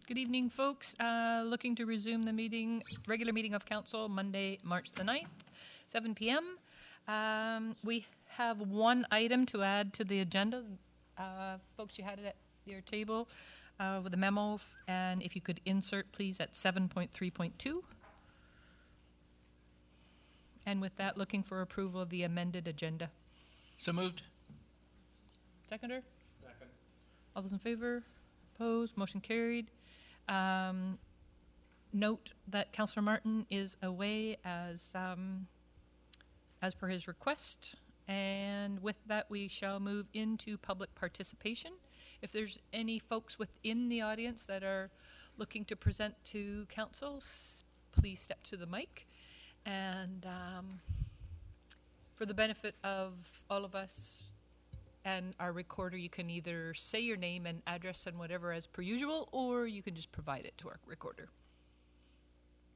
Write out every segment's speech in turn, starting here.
Good evening, folks. Looking to resume the regular meeting of council Monday, March the 9th, 7 p.m. We have one item to add to the agenda. Folks, you had it at your table with a memo, and if you could insert, please, at 7.3.2. And with that, looking for approval of the amended agenda. So moved. Seconder? Second. All those in favor? Opposed? Motion carried. Note that Councillor Martin is away as per his request. And with that, we shall move into public participation. If there's any folks within the audience that are looking to present to council, please step to the mic. And for the benefit of all of us and our recorder, you can either say your name and address and whatever as per usual, or you can just provide it to our recorder.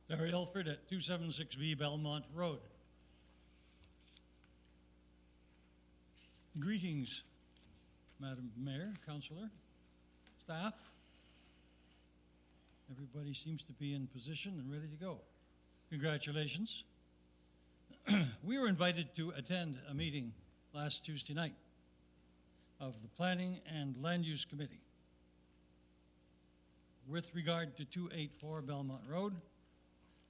Larry Ilford at 276B Belmont Road. Greetings, Madam Mayor, Councillor, staff. Everybody seems to be in position and ready to go. Congratulations. We were invited to attend a meeting last Tuesday night of the Planning and Land Use Committee with regard to 284 Belmont Road.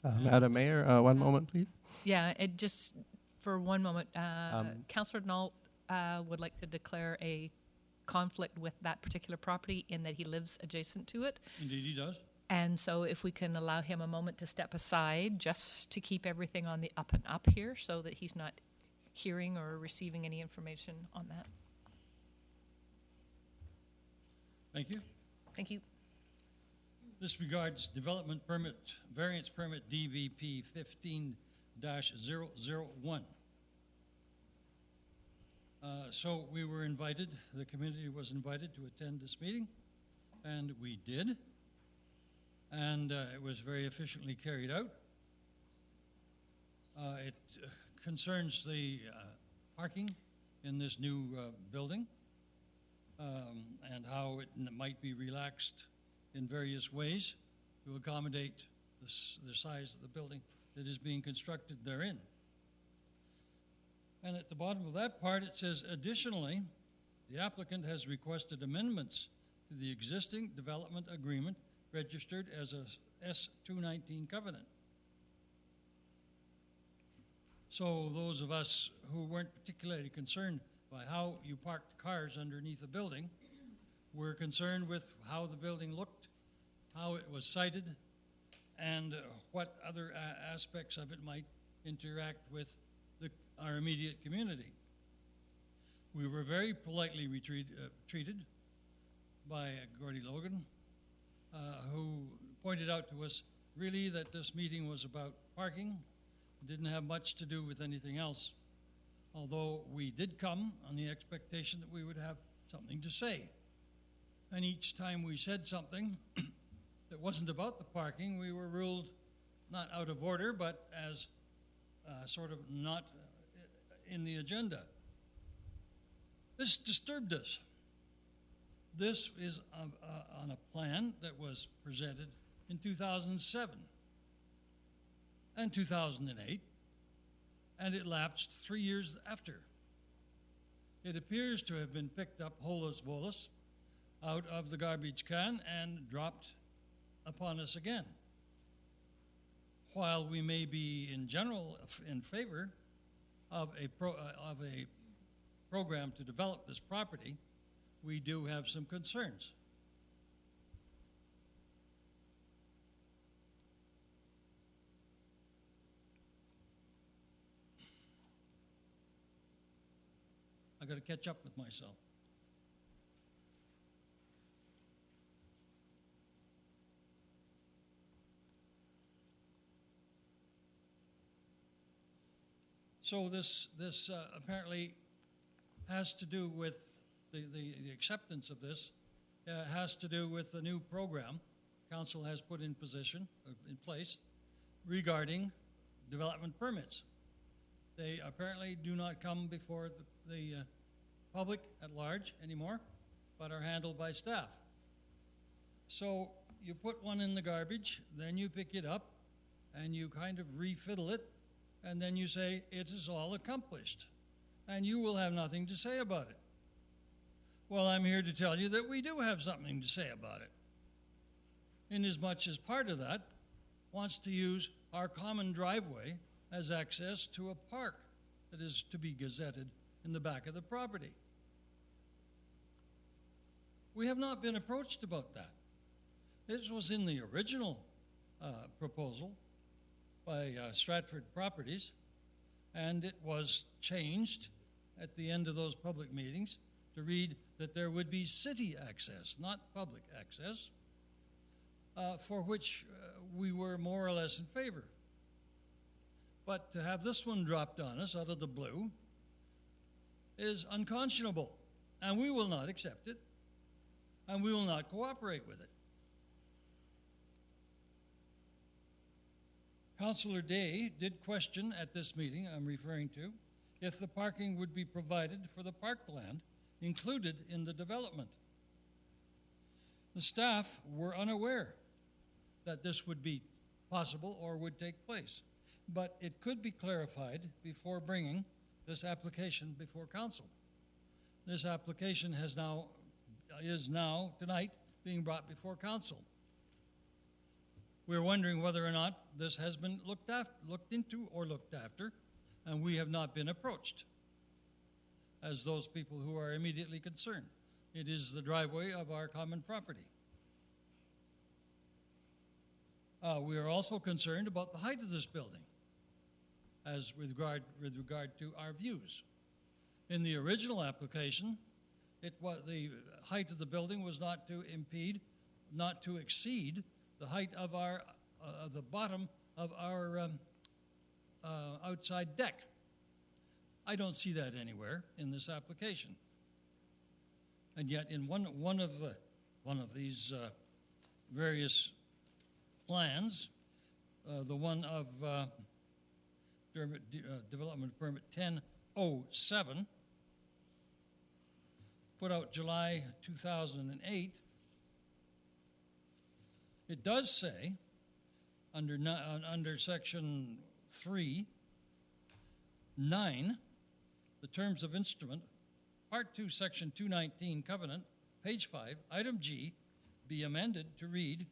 Madam Mayor, one moment, please. Yeah, it just for one moment. Councillor Nault would like to declare a conflict with that particular property in that he lives adjacent to it. Indeed, he does. And so if we can allow him a moment to step aside just to keep everything on the up and up here so that he's not hearing or receiving any information on that. Thank you. Thank you. This regards development permit, variance permit DVP 15-001. So we were invited, the community was invited to attend this meeting, and we did. And it was very efficiently carried out. It concerns the parking in this new building and how it might be relaxed in various ways to accommodate the size of the building that is being constructed therein. And at the bottom of that part, it says, additionally, the applicant has requested amendments to the existing development agreement registered as a S219 covenant. So those of us who weren't particularly concerned by how you parked cars underneath a building were concerned with how the building looked, how it was sited, and what other aspects of it might interact with our immediate community. We were very politely treated by Gordy Logan, who pointed out to us really that this meeting was about parking. It didn't have much to do with anything else, although we did come on the expectation that we would have something to say. And each time we said something that wasn't about the parking, we were ruled not out of order, but as sort of not in the agenda. This disturbed us. This is on a plan that was presented in 2007 and 2008, and it lapsed 3 years after. It appears to have been picked up holus bolus out of the garbage can and dropped upon us again. While we may be in general in favor of a program to develop this property, we do have some concerns. I got to catch up with myself. So this apparently has to do with the acceptance of this has to do with the new program Council has put in place regarding development permits. They apparently do not come before the public at large anymore, but are handled by staff. So you put one in the garbage, then you pick it up, and you kind of refiddle it, and then you say, it is all accomplished, and you will have nothing to say about it. Well, I'm here to tell you that we do have something to say about it, inasmuch as part of that wants to use our common driveway as access to a park that is to be gazetted in the back of the property. We have not been approached about that. This was in the original proposal by Stratford Properties, and it was changed at the end of those public meetings to read that there would be city access, not public access, for which we were more or less in favor. But to have this one dropped on us out of the blue is unconscionable, and we will not accept it, and we will not cooperate with it. Councillor Day did question at this meeting I'm referring to if the parking would be provided for the parkland included in the development. The staff were unaware that this would be possible or would take place, but it could be clarified before bringing this application before council. This application is now tonight being brought before council. We're wondering whether or not this has been looked into or looked after, and we have not been approached as those people who are immediately concerned. It is the driveway of our common property. We are also concerned about the height of this building, as with regard to our views. In the original application, the height of the building was not to exceed the height of the bottom of our outside deck. I don't see that anywhere in this application. And yet, in one of these various plans, the one of Development Permit 1007, put out July 2008, it does say, under Section 3(9), the terms of instrument, Part 2, Section 219, Covenant, page 5, Item G, be amended to read,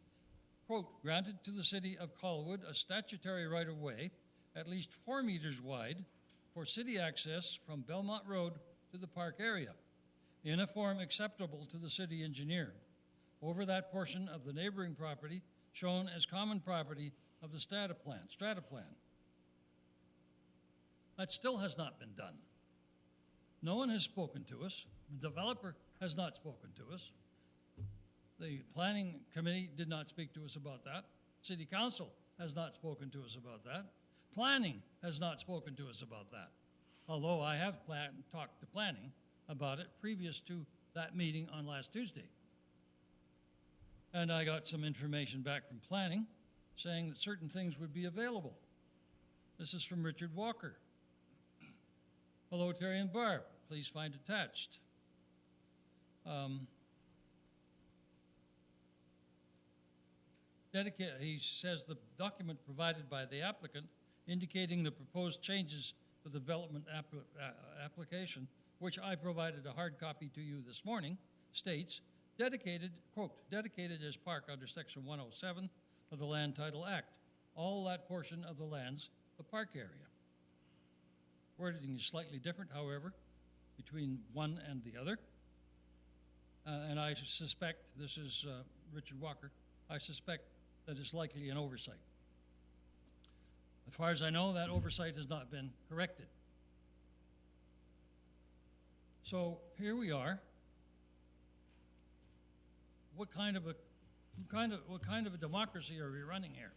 quote, granted to the city of Colwood a statutory right-of-way at least 4 meters wide for city access from Belmont Road to the park area, in a form acceptable to the city engineer, over that portion of the neighboring property shown as common property of the strata plan. That still has not been done. No one has spoken to us. The developer has not spoken to us. The planning committee did not speak to us about that. City council has not spoken to us about that. Planning has not spoken to us about that, although I have talked to planning about it previous to that meeting on last Tuesday. And I got some information back from planning saying that certain things would be available. This is from Richard Walker. Hello, Terry and Barb. Please find attached. He says the document provided by the applicant indicating the proposed changes to the development application, which I provided a hard copy to you this morning, states, dedicated, quote, dedicated as park under Section 107 of the Land Title Act, all that portion of the lands, the park area. Wording is slightly different, however, between one and the other. And I suspect, this is Richard Walker, I suspect that it's likely an oversight. As far as I know, that oversight has not been corrected. So here we are. What kind of a democracy are we running here?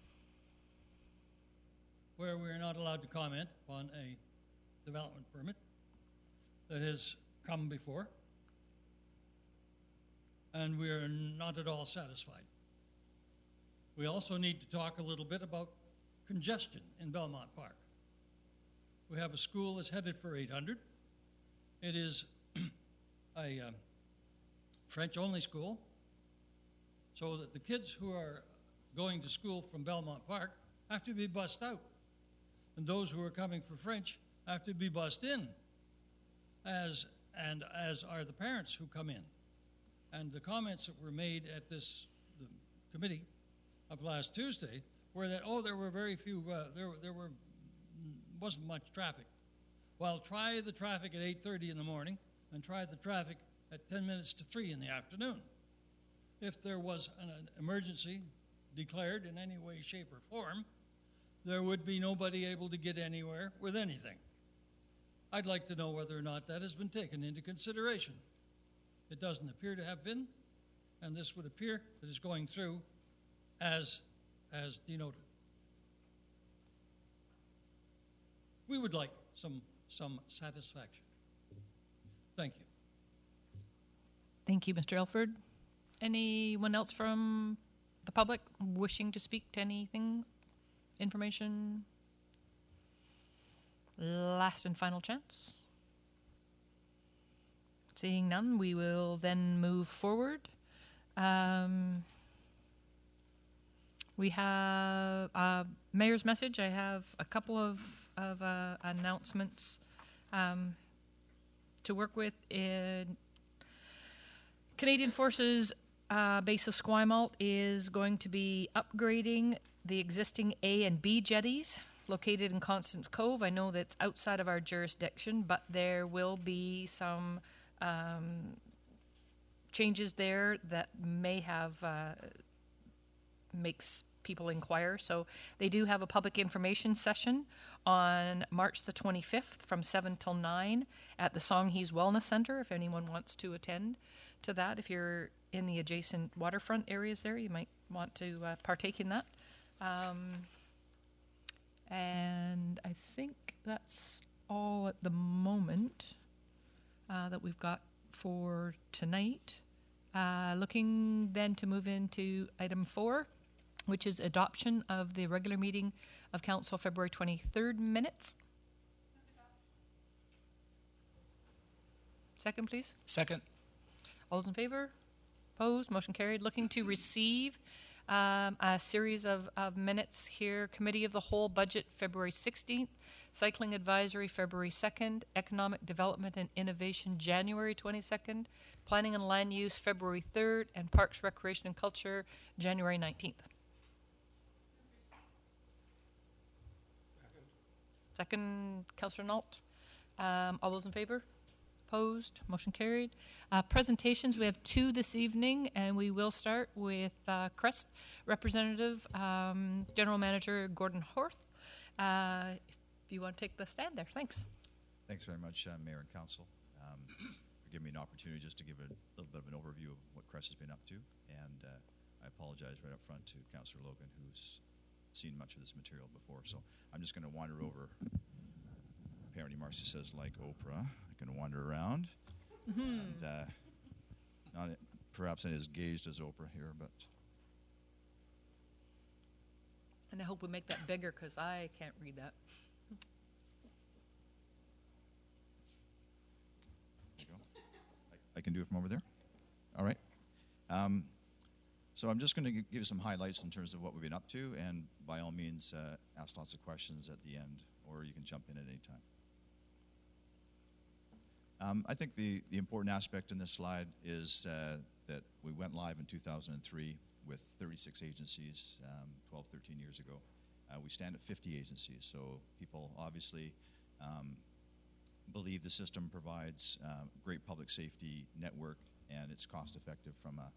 Where we are not allowed to comment on a development permit that has come before, and we are not at all satisfied. We also need to talk a little bit about congestion in Belmont Park. We have a school that's headed for 800. It is a French-only school. so that the kids who are going to school from Belmont Park have to be bussed out. And those who are coming for French have to be bussed in, as are the parents who come in. And the comments that were made at the committee of last Tuesday were that, there were very few, wasn't much traffic. Well, try the traffic at 8:30 in the morning and try the traffic at 10 minutes to 3 in the afternoon. If there was an emergency declared in any way, shape, or form, there would be nobody able to get anywhere with anything. I'd like to know whether or not that has been taken into consideration. It doesn't appear to have been, and this would appear that it's going through as denoted. We would like some satisfaction. Thank you. Thank you, Mr. Elford. Anyone else from the public wishing to speak to anything? Information? Last and final chance. Seeing none, we will then move forward. We have Mayor's message. I have a couple of announcements to work with. In Canadian Forces base of Esquimalt is going to be upgrading the existing A and B jetties located in Constance Cove. I know that's outside of our jurisdiction, but there will be some changes there that may have makes people inquire. So they do have a public information session on March the 25th from 7 till 9 at the Songhees Wellness Center. If anyone wants to attend to that, if you're in the adjacent waterfront areas there, you might want to partake in that. And I think that's all at the moment that we've got for tonight. Looking then to move into item 4, which is adoption of the regular meeting of Council February 23rd minutes. Second, please. Second. All those in favor? Opposed? Motion carried. Looking to receive a series of minutes here. Committee of the Whole Budget, February 16th. Cycling Advisory, February 2nd. Economic Development and Innovation, January 22nd. Planning and Land Use, February 3rd. And Parks, Recreation and Culture, January 19th. Second, Councillor Nault. All those in favor? Opposed? Motion carried. Presentations, we have 2 this evening, and we will start with CREST representative, General Manager Gord Horth. If you want to take the stand there, thanks. Thanks very much, Mayor and Council, for giving me an opportunity just to give a little bit of an overview of what CREST has been up to, and I apologize right up front to Councillor Logan, who's seen much of this material before, so I'm just going to wander over. Apparently Marcy says like Oprah, I can wander around, and not perhaps not as gauged as Oprah here, but. And I hope we make that bigger because I can't read that. There you go. I can do it from over there? All right. So I'm just going to give you some highlights in terms of what we've been up to, and by all means, ask lots of questions at the end, or you can jump in at any time. I think the important aspect in this slide is that we went live in 2003 with 36 agencies 12, 13 years ago. We stand at 50 agencies, so people obviously believe the system provides great public safety network, and it's cost effective from a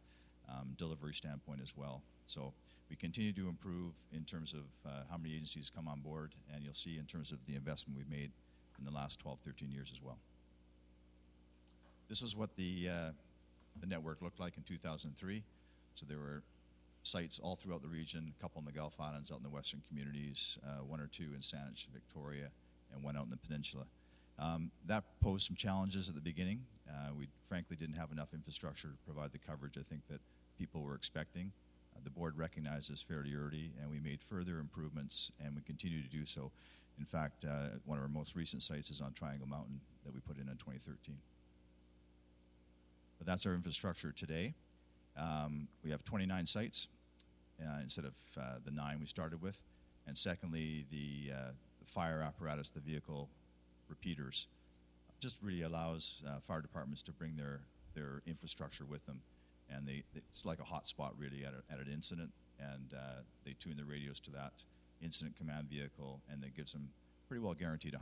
delivery standpoint as well. So we continue to improve in terms of how many agencies come on board, and you'll see in terms of the investment we've made in the last 12, 13 years as well. This is what the network looked like in 2003. So there were sites all throughout the region, a couple in the Gulf Islands, out in the western communities, 1 or 2 in Saanich, Victoria, and 1 out in the peninsula. That posed some challenges at the beginning. We frankly didn't have enough infrastructure to provide the coverage I think that people were expecting. The board recognized this fairly early, and we made further improvements, and we continue to do so. In fact, one of our most recent sites is on Triangle Mountain that we put in 2013. But that's our infrastructure today. We have 29 sites instead of the 9 we started with. And secondly, the fire apparatus, the vehicle repeaters, just really allows fire departments to bring their infrastructure with them. And it's like a hotspot really at an incident, and they tune the radios to that incident command vehicle, and that gives them pretty well guaranteed 100%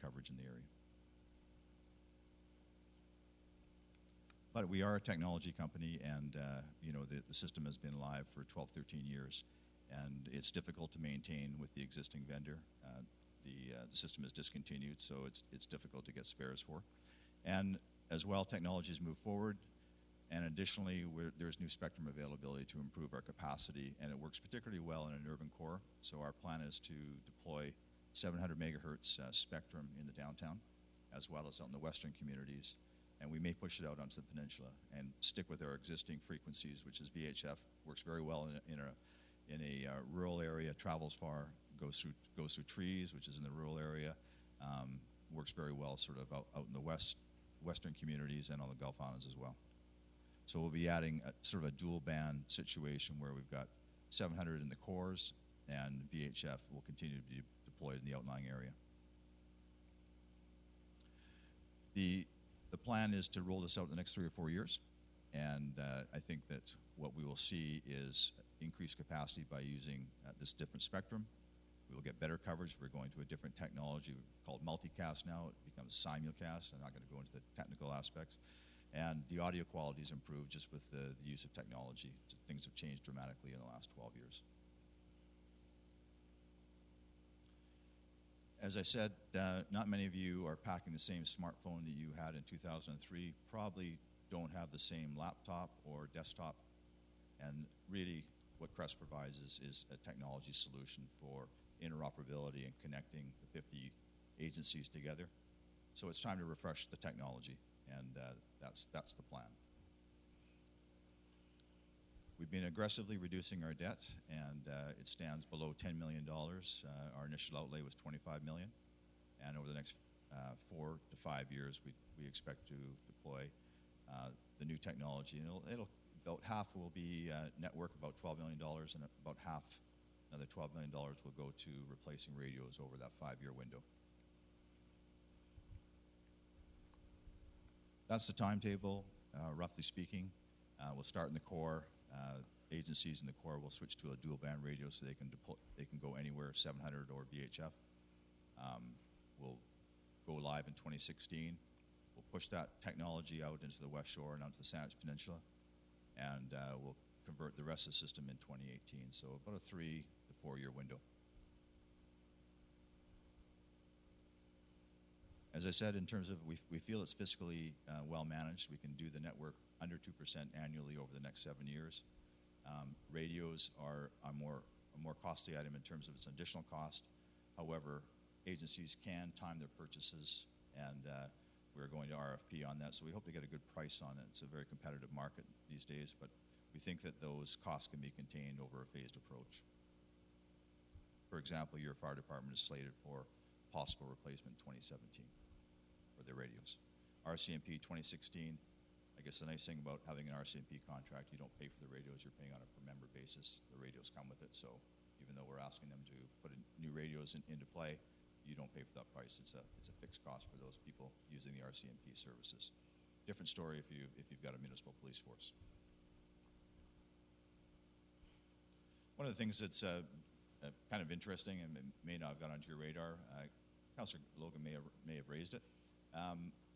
coverage in the area. But we are a technology company, and the system has been live for 12, 13 years, and it's difficult to maintain with the existing vendor. The system is discontinued, so it's difficult to get spares for. And as well, technologies move forward, and additionally, there's new spectrum availability to improve our capacity, and it works particularly well in an urban core. So our plan is to deploy 700 megahertz spectrum in the downtown, as well as out in the western communities. And we may push it out onto the peninsula and stick with our existing frequencies, which is VHF, works very well in a rural area, travels far, goes through trees, which is in the rural area, works very well sort of out in the western communities and on the Gulf Islands as well. So we'll be adding sort of a dual band situation where we've got 700 in the cores, and VHF will continue to be deployed in the outlying area. The plan is to roll this out in the next 3 or 4 years, and I think that what we will see is increased capacity by using this different spectrum. We will get better coverage. We're going to a different technology called multicast now. It becomes simulcast. I'm not going to go into the technical aspects. And the audio quality is improved just with the use of technology. Things have changed dramatically in the last 12 years. As I said, not many of you are packing the same smartphone that you had in 2003, probably don't have the same laptop or desktop, and really what CREST provides is a technology solution for interoperability and connecting the 50 agencies together. So it's time to refresh the technology, and that's the plan. We've been aggressively reducing our debt, and it stands below $10 million. Our initial outlay was $25 million, and over the next 4 to 5 years, we expect to deploy the new technology. And it'll about half will be network, about $12 million, and about half, another $12 million, will go to replacing radios over that 5-year window. That's the timetable, roughly speaking. We'll start in the core. Agencies in the core will switch to a dual band radio so they can go anywhere, 700 or VHF. We'll go live in 2016. We'll push that technology out into the West Shore and onto the Saanich Peninsula, and we'll convert the rest of the system in 2018. So about a 3 to 4 year window. As I said, in terms of we feel it's fiscally well managed. We can do the network under 2% annually over the next 7 years. Radios are a more costly item in terms of its additional cost. However, agencies can time their purchases, and we're going to RFP on that, so we hope to get a good price on it. It's a very competitive market these days, but we think that those costs can be contained over a phased approach. For example, your fire department is slated for possible replacement in 2017 for their radios. RCMP 2016, I guess the nice thing about having an RCMP contract, you don't pay for the radios, you're paying on a per member basis. The radios come with it, so even though we're asking them to put new radios into play, you don't pay for that price. It's a fixed cost for those people using the RCMP services. Different story if you've got a municipal police force. One of the things that's kind of interesting and may not have got onto your radar, Councillor Logan may have raised it.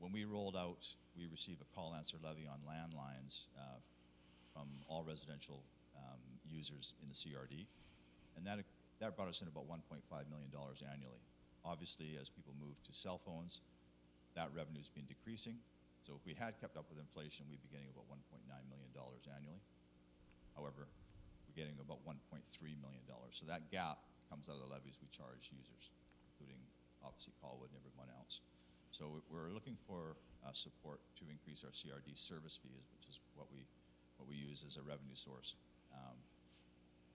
When we rolled out, we received a call answer levy on landlines from all residential users in the CRD, and that brought us in about $1.5 million annually. Obviously, as people move to cell phones, that revenue's been decreasing. So if we had kept up with inflation, we'd be getting about $1.9 million annually. However, we're getting about $1.3 million. So that gap comes out of the levies we charge users, including obviously Colwood and everyone else. So we're looking for support to increase our CRD service fees, which is what we use as a revenue source.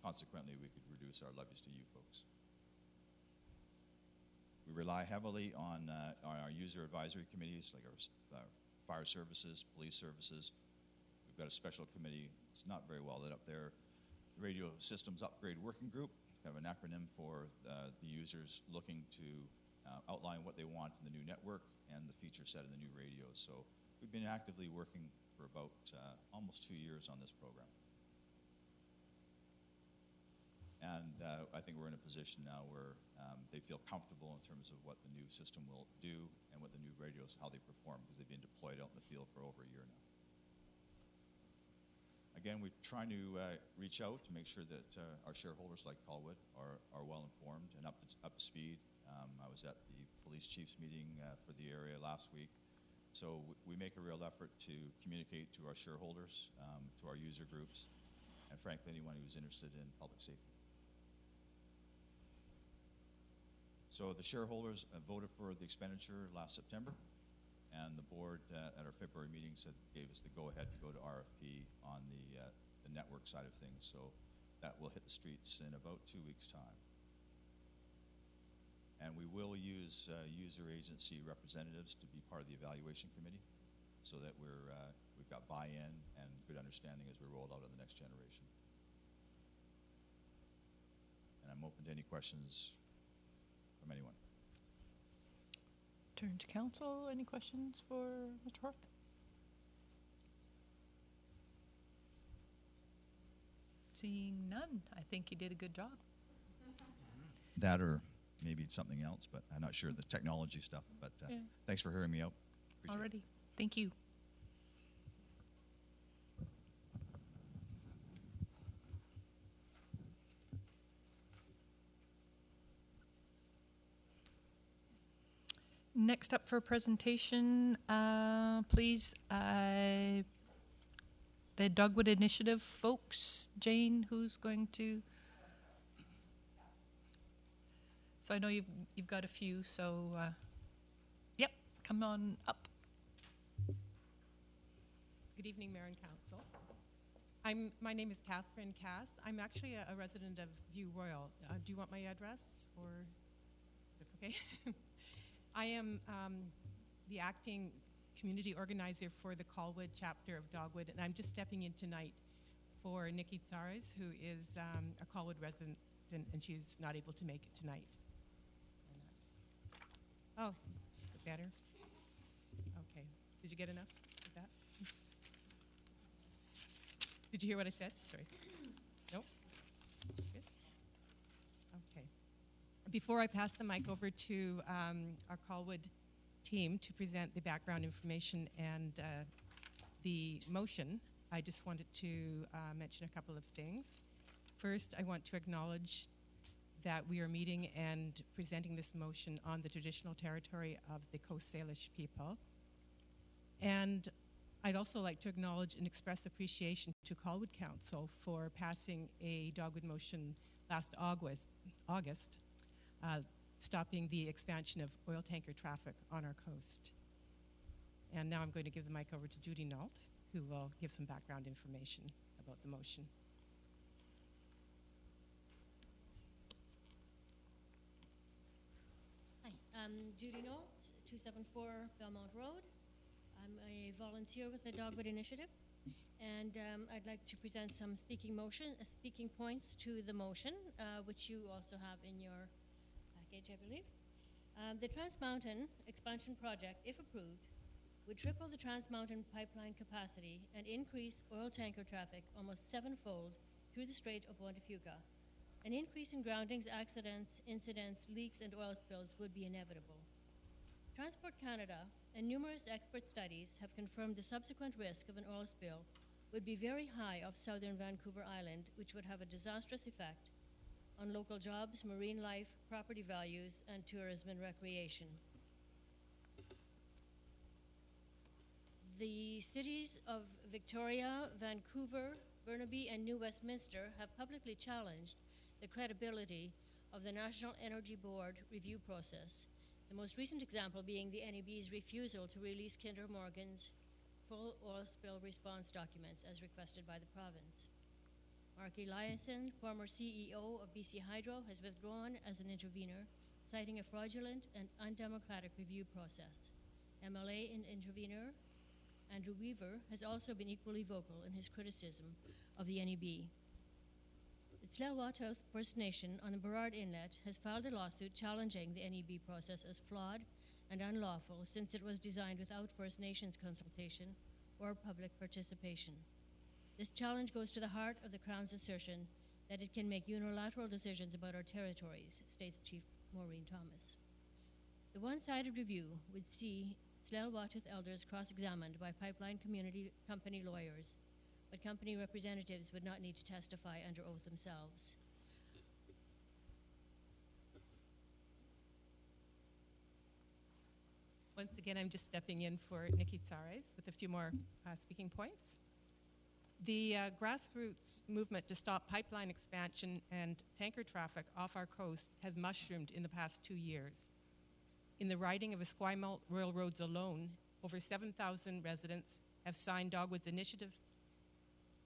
Consequently, we could reduce our levies to you folks. We rely heavily on our user advisory committees, like our fire services, police services. We've got a special committee, it's not very well lit up there. Radio Systems Upgrade Working Group, kind of an acronym for the users looking to outline what they want in the new network and the feature set of the new radios. So we've been actively working for about almost 2 years on this program. And I think we're in a position now where they feel comfortable in terms of what the new system will do and what the new radios, how they perform, because they've been deployed out in the field for over a year now. Again, we're trying to reach out to make sure that our shareholders, like Colwood, are well informed and up to speed. I was at the police chiefs meeting for the area last week. So we make a real effort to communicate to our shareholders, to our user groups, and frankly, anyone who's interested in public safety. So the shareholders voted for the expenditure last September, and the board at our February meeting gave us the go-ahead to go to RFP on the network side of things. So that will hit the streets in about 2 weeks' time. And we will use user agency representatives to be part of the evaluation committee, so that we've got buy-in and good understanding as we roll out on the next generation. And I'm open to any questions from anyone. Turn to council. Any questions for Mr. Horth? Seeing none, I think you did a good job. That or maybe something else, but I'm not sure, the technology stuff. But Yeah. thanks for hearing me out. Appreciate it. Already. Thank you. Next up for presentation, please, the Dogwood Initiative folks. Jane, who's going to? So I know you've got a few. So, yep, come on up. Good evening, Mayor and Council. My name is Katheryn Cass. I'm actually a resident of View Royal. Do you want my address, or that's okay? I am the acting community organizer for the Colwood chapter of Dogwood, and I'm just stepping in tonight for Nikki Tsares, who is a Colwood resident, and she's not able to make it tonight. Oh, better? Okay. Did you get enough of that? Did you hear what I said? Sorry. Nope? Good. Okay. Before I pass the mic over to our Colwood team to present the background information and the motion, I just wanted to mention a couple of things. First, I want to acknowledge that we are meeting and presenting this motion on the traditional territory of the Coast Salish people. And I'd also like to acknowledge and express appreciation to Colwood Council for passing a Dogwood motion last August, stopping the expansion of oil tanker traffic on our coast. And now I'm going to give the mic over to Judy Nault, who will give some background information about the motion. Hi, I'm Judy Nault, 274 Belmont Road. I'm a volunteer with the Dogwood Initiative, and I'd like to present some speaking points to the motion, which you also have in your package, I believe. The TransMountain expansion project, if approved, would triple the TransMountain pipeline capacity and increase oil tanker traffic almost 7-fold through the Strait of Juan de Fuca. An increase in groundings, accidents, incidents, leaks, and oil spills would be inevitable. Transport Canada and numerous expert studies have confirmed the subsequent risk of an oil spill would be very high off southern Vancouver Island, which would have a disastrous effect on local jobs, marine life, property values, and tourism and recreation. The cities of Victoria, Vancouver, Burnaby, and New Westminster have publicly challenged the credibility of the National Energy Board review process, the most recent example being the NEB's refusal to release Kinder Morgan's full oil spill response documents as requested by the province. Mark Eliasson, former CEO of BC Hydro, has withdrawn as an intervener, citing a fraudulent and undemocratic review process. MLA and intervener Andrew Weaver, has also been equally vocal in his criticism of the NEB. The Tsleil-Waututh First Nation on the Burrard Inlet has filed a lawsuit challenging the NEB process as flawed and unlawful since it was designed without First Nations consultation or public participation. This challenge goes to the heart of the Crown's assertion that it can make unilateral decisions about our territories, states Chief Maureen Thomas. The one-sided review would see Tsleil-Waututh elders cross-examined by pipeline company lawyers, but company representatives would not need to testify under oath themselves. Once again, I'm just stepping in for Nikki Tsares with a few more speaking points. The grassroots movement to stop pipeline expansion and tanker traffic off our coast has mushroomed in the past 2 years. In the riding of Esquimalt Royal Roads alone, over 7,000 residents have signed Dogwood's initiative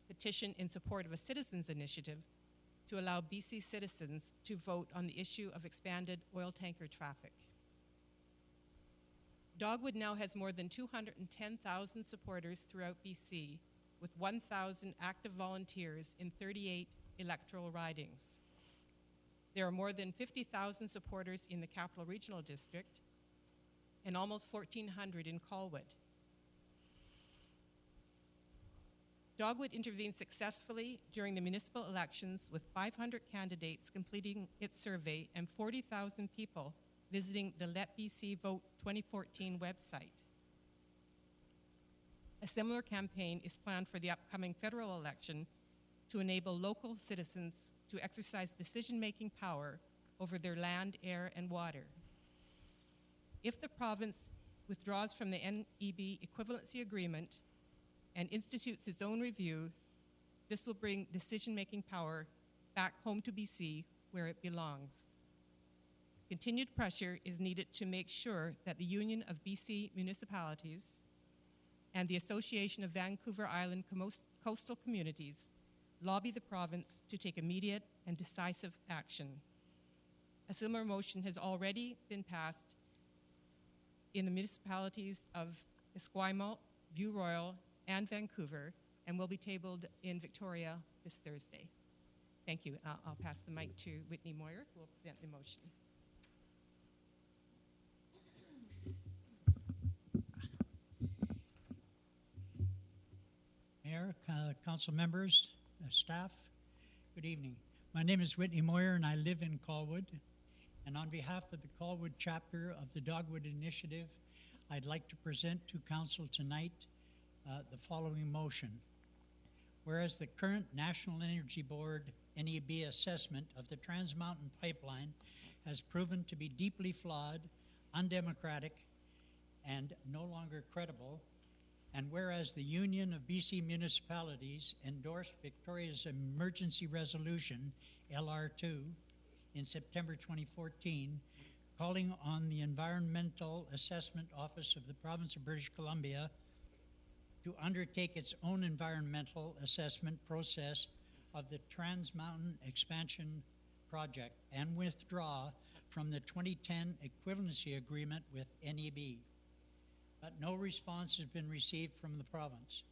petition in support of a citizens' initiative to allow BC citizens to vote on the issue of expanded oil tanker traffic. Dogwood now has more than 210,000 supporters throughout BC, with 1,000 active volunteers in 38 electoral ridings. There are more than 50,000 supporters in the Capital Regional District and almost 1,400 in Colwood. Dogwood intervened successfully during the municipal elections with 500 candidates completing its survey and 40,000 people visiting the Let BC Vote 2014 website. A similar campaign is planned for the upcoming federal election to enable local citizens to exercise decision-making power over their land, air, and water. If the province withdraws from the NEB equivalency agreement and institutes its own review, this will bring decision-making power back home to BC where it belongs. Continued pressure is needed to make sure that the Union of BC Municipalities and the Association of Vancouver Island Coastal Communities lobby the province to take immediate and decisive action. A similar motion has already been passed in the municipalities of Esquimalt, View Royal, and Vancouver, and will be tabled in Victoria this Thursday. Thank you. I'll pass the mic to Whitney Moyer, who will present the motion. Mayor, council members, staff, good evening. My name is Whitney Moyer and I live in Colwood. And on behalf of the Colwood chapter of the Dogwood Initiative, I'd like to present to council tonight the following motion. Whereas the current National Energy Board NEB assessment of the TransMountain pipeline has proven to be deeply flawed, undemocratic, and no longer credible, and whereas the Union of BC Municipalities endorsed Victoria's Emergency Resolution, LR2, in September 2014, calling on the Environmental Assessment Office of the Province of British Columbia to undertake its own environmental assessment process of the TransMountain expansion project and withdraw from the 2010 equivalency agreement with NEB. But no response has been received from the province.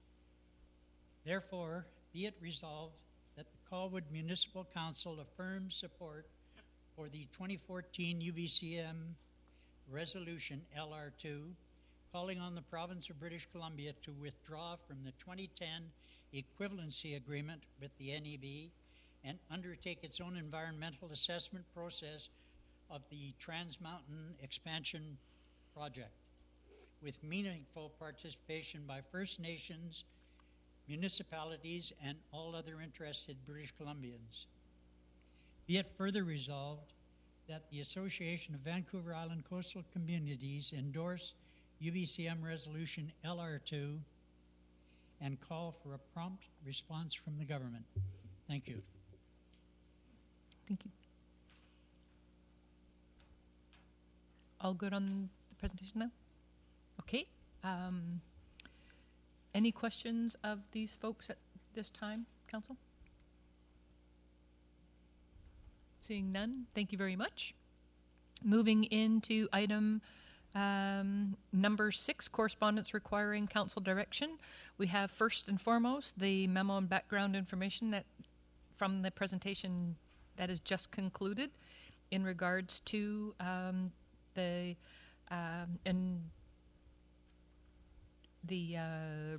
Therefore, be it resolved that the Colwood Municipal Council affirms support for the 2014 UBCM Resolution LR2, calling on the province of British Columbia to withdraw from the 2010 equivalency agreement with the NEB and undertake its own environmental assessment process of the TransMountain expansion project, with meaningful participation by First Nations, municipalities, and all other interested British Columbians. Be it further resolved that the Association of Vancouver Island Coastal Communities endorse UBCM Resolution LR2 and call for a prompt response from the government. Thank you. Thank you. All good on the presentation now? Okay. Any questions of these folks at this time, Council? Seeing none, thank you very much. Moving into item Number 6, correspondence requiring council direction. We have first and foremost the memo and background information that from the presentation that is just concluded in regards to the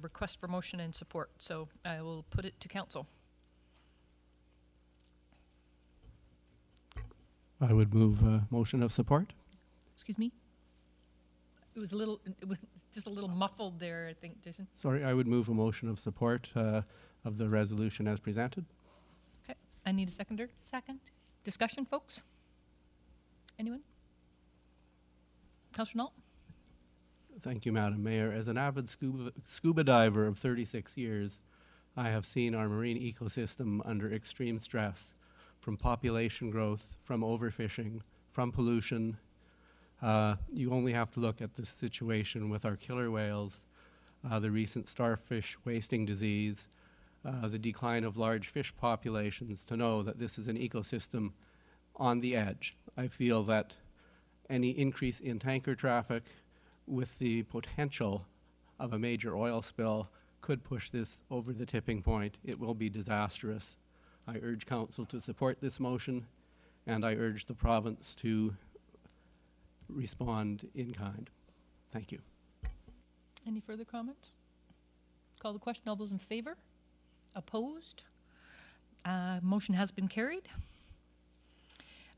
request for motion and support. So I will put it to council. I would move a motion of support. Excuse me? It was just a little muffled there, I think, Jason. Sorry, I would move a motion of support of the resolution as presented. Okay. I need a seconder. Second. Discussion, folks? Anyone? Councillor Nault? Thank you, Madam Mayor. As an avid scuba diver of 36 years, I have seen our marine ecosystem under extreme stress from population growth, from overfishing, from pollution. You only have to look at the situation with our killer whales, the recent starfish wasting disease, the decline of large fish populations to know that this is an ecosystem on the edge. I feel that any increase in tanker traffic with the potential of a major oil spill could push this over the tipping point. It will be disastrous. I urge Council to support this motion, and I urge the province to respond in kind. Thank you. Any further comments? Call the question. All those in favor? Opposed? Motion has been carried.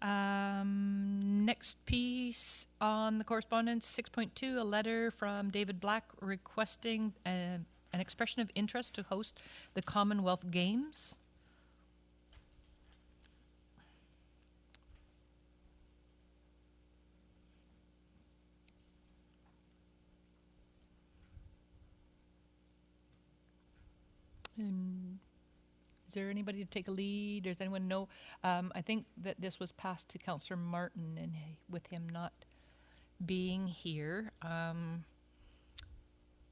Next piece on the correspondence, 6.2, a letter from David Black requesting an expression of interest to host the Commonwealth Games. Is there anybody to take a lead? Does anyone know? I think that this was passed to Councillor Martin, and with him not being here,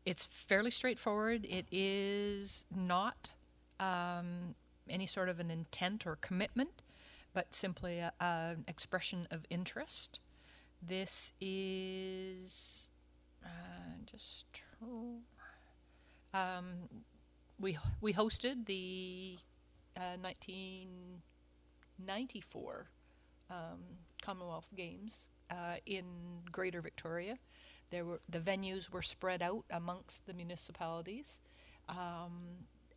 it's fairly straightforward. It is not any sort of an intent or commitment, but simply an expression of interest. This is we hosted the 1994 Commonwealth Games in Greater Victoria. The venues were spread out amongst the municipalities,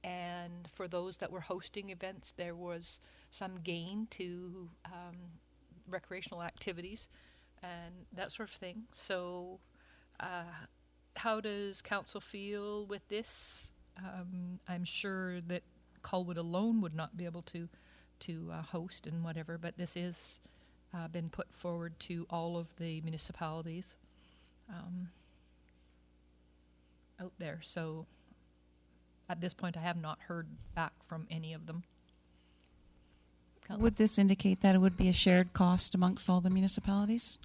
and for those that were hosting events, there was some gain to recreational activities and that sort of thing. So, how does council feel with this? I'm sure that Colwood alone would not be able to host and whatever, but this is been put forward to all of the municipalities out there. So at this point, I have not heard back from any of them. Would this indicate that it would be a shared cost amongst all the municipalities?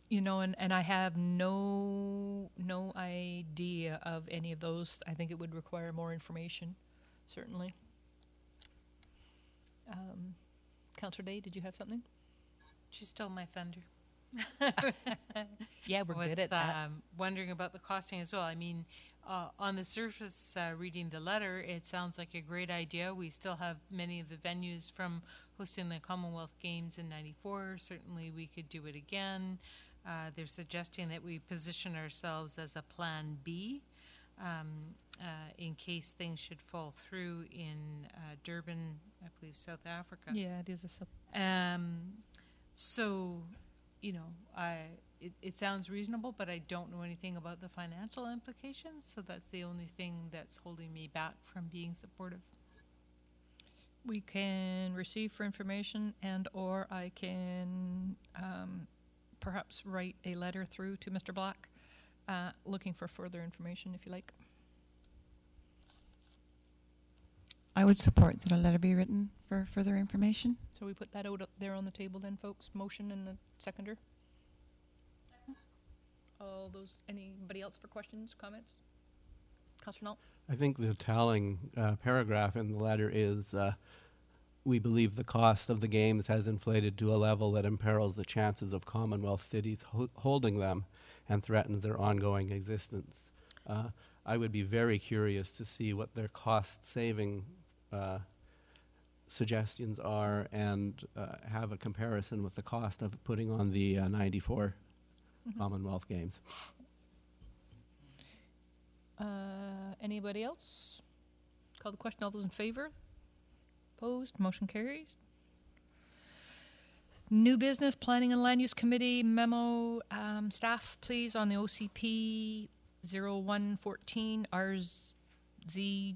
You know, and I have no idea of any of those. I think it would require more information, certainly. Councillor Day, did you have something? She stole my thunder. Yeah, we're good at that. Wondering about the costing as well. I mean, on the surface, reading the letter, it sounds like a great idea. We still have many of the venues from hosting the Commonwealth Games in '94. Certainly we could do it again. They're suggesting that we position ourselves as a plan B in case things should fall through in Durban, I believe, South Africa. Yeah, it is a South. So, you know, it sounds reasonable, but I don't know anything about the financial implications, so that's the only thing that's holding me back from being supportive. We can receive for information, and or I can perhaps write a letter through to Mr. Black looking for further information, if you like. I would support that a letter be written for further information. So we put that out there on the table then, folks. Motion and the seconder. All those. Anybody else for questions, comments? Councillor Nault? I think the telling paragraph in the letter is we believe the cost of the games has inflated to a level that imperils the chances of Commonwealth cities holding them. and threatens their ongoing existence. I would be very curious to see what their cost-saving suggestions are and have a comparison with the cost of putting on the 94 Commonwealth Games. Anybody else? Call the question. All those in favor? Opposed? Motion carries. New business, Planning and Land Use Committee memo. Staff, please, on the OCP 0114 RZ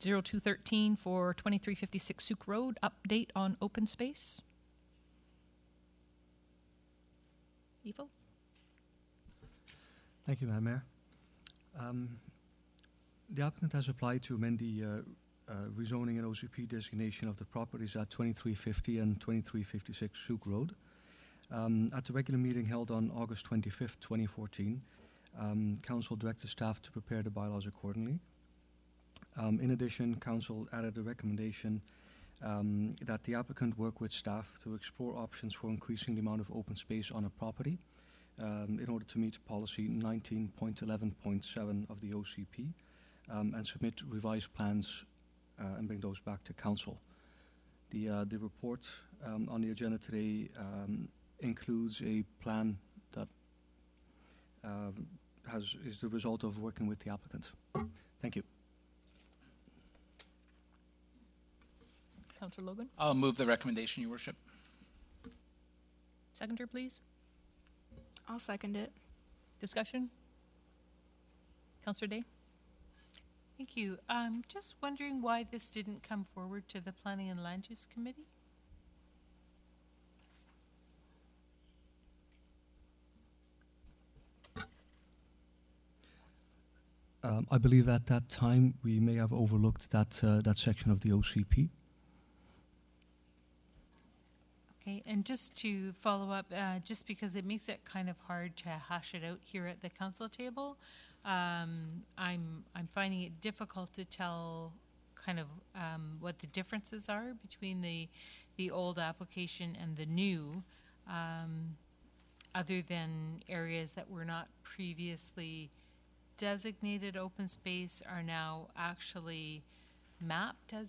0213 for 2356 Souk Road. Update on open space. Evo? Thank you, Madam Mayor. The applicant has applied to amend the rezoning and OCP designation of the properties at 2350 and 2356 Souk Road. At the regular meeting held on August 25th, 2014, Council directed staff to prepare the bylaws accordingly. In addition, Council added a recommendation that the applicant work with staff to explore options for increasing the amount of open space on a property in order to meet policy 19.11.7 of the OCP and submit revised plans and bring those back to Council. The report on the agenda today includes a plan that is the result of working with the applicant. Thank you. Councillor Logan? I'll move the recommendation, Your Worship. Seconder, please. I'll second it. Discussion? Councillor Day? Thank you. Just wondering why this didn't come forward to the Planning and Land Use Committee? I believe at that time we may have overlooked that section of the OCP. Okay, and just to follow up, just because it makes it kind of hard to hash it out here at the council table, I'm finding it difficult to tell kind of what the differences are between the old application and the new, other than areas that were not previously designated open space are now actually mapped as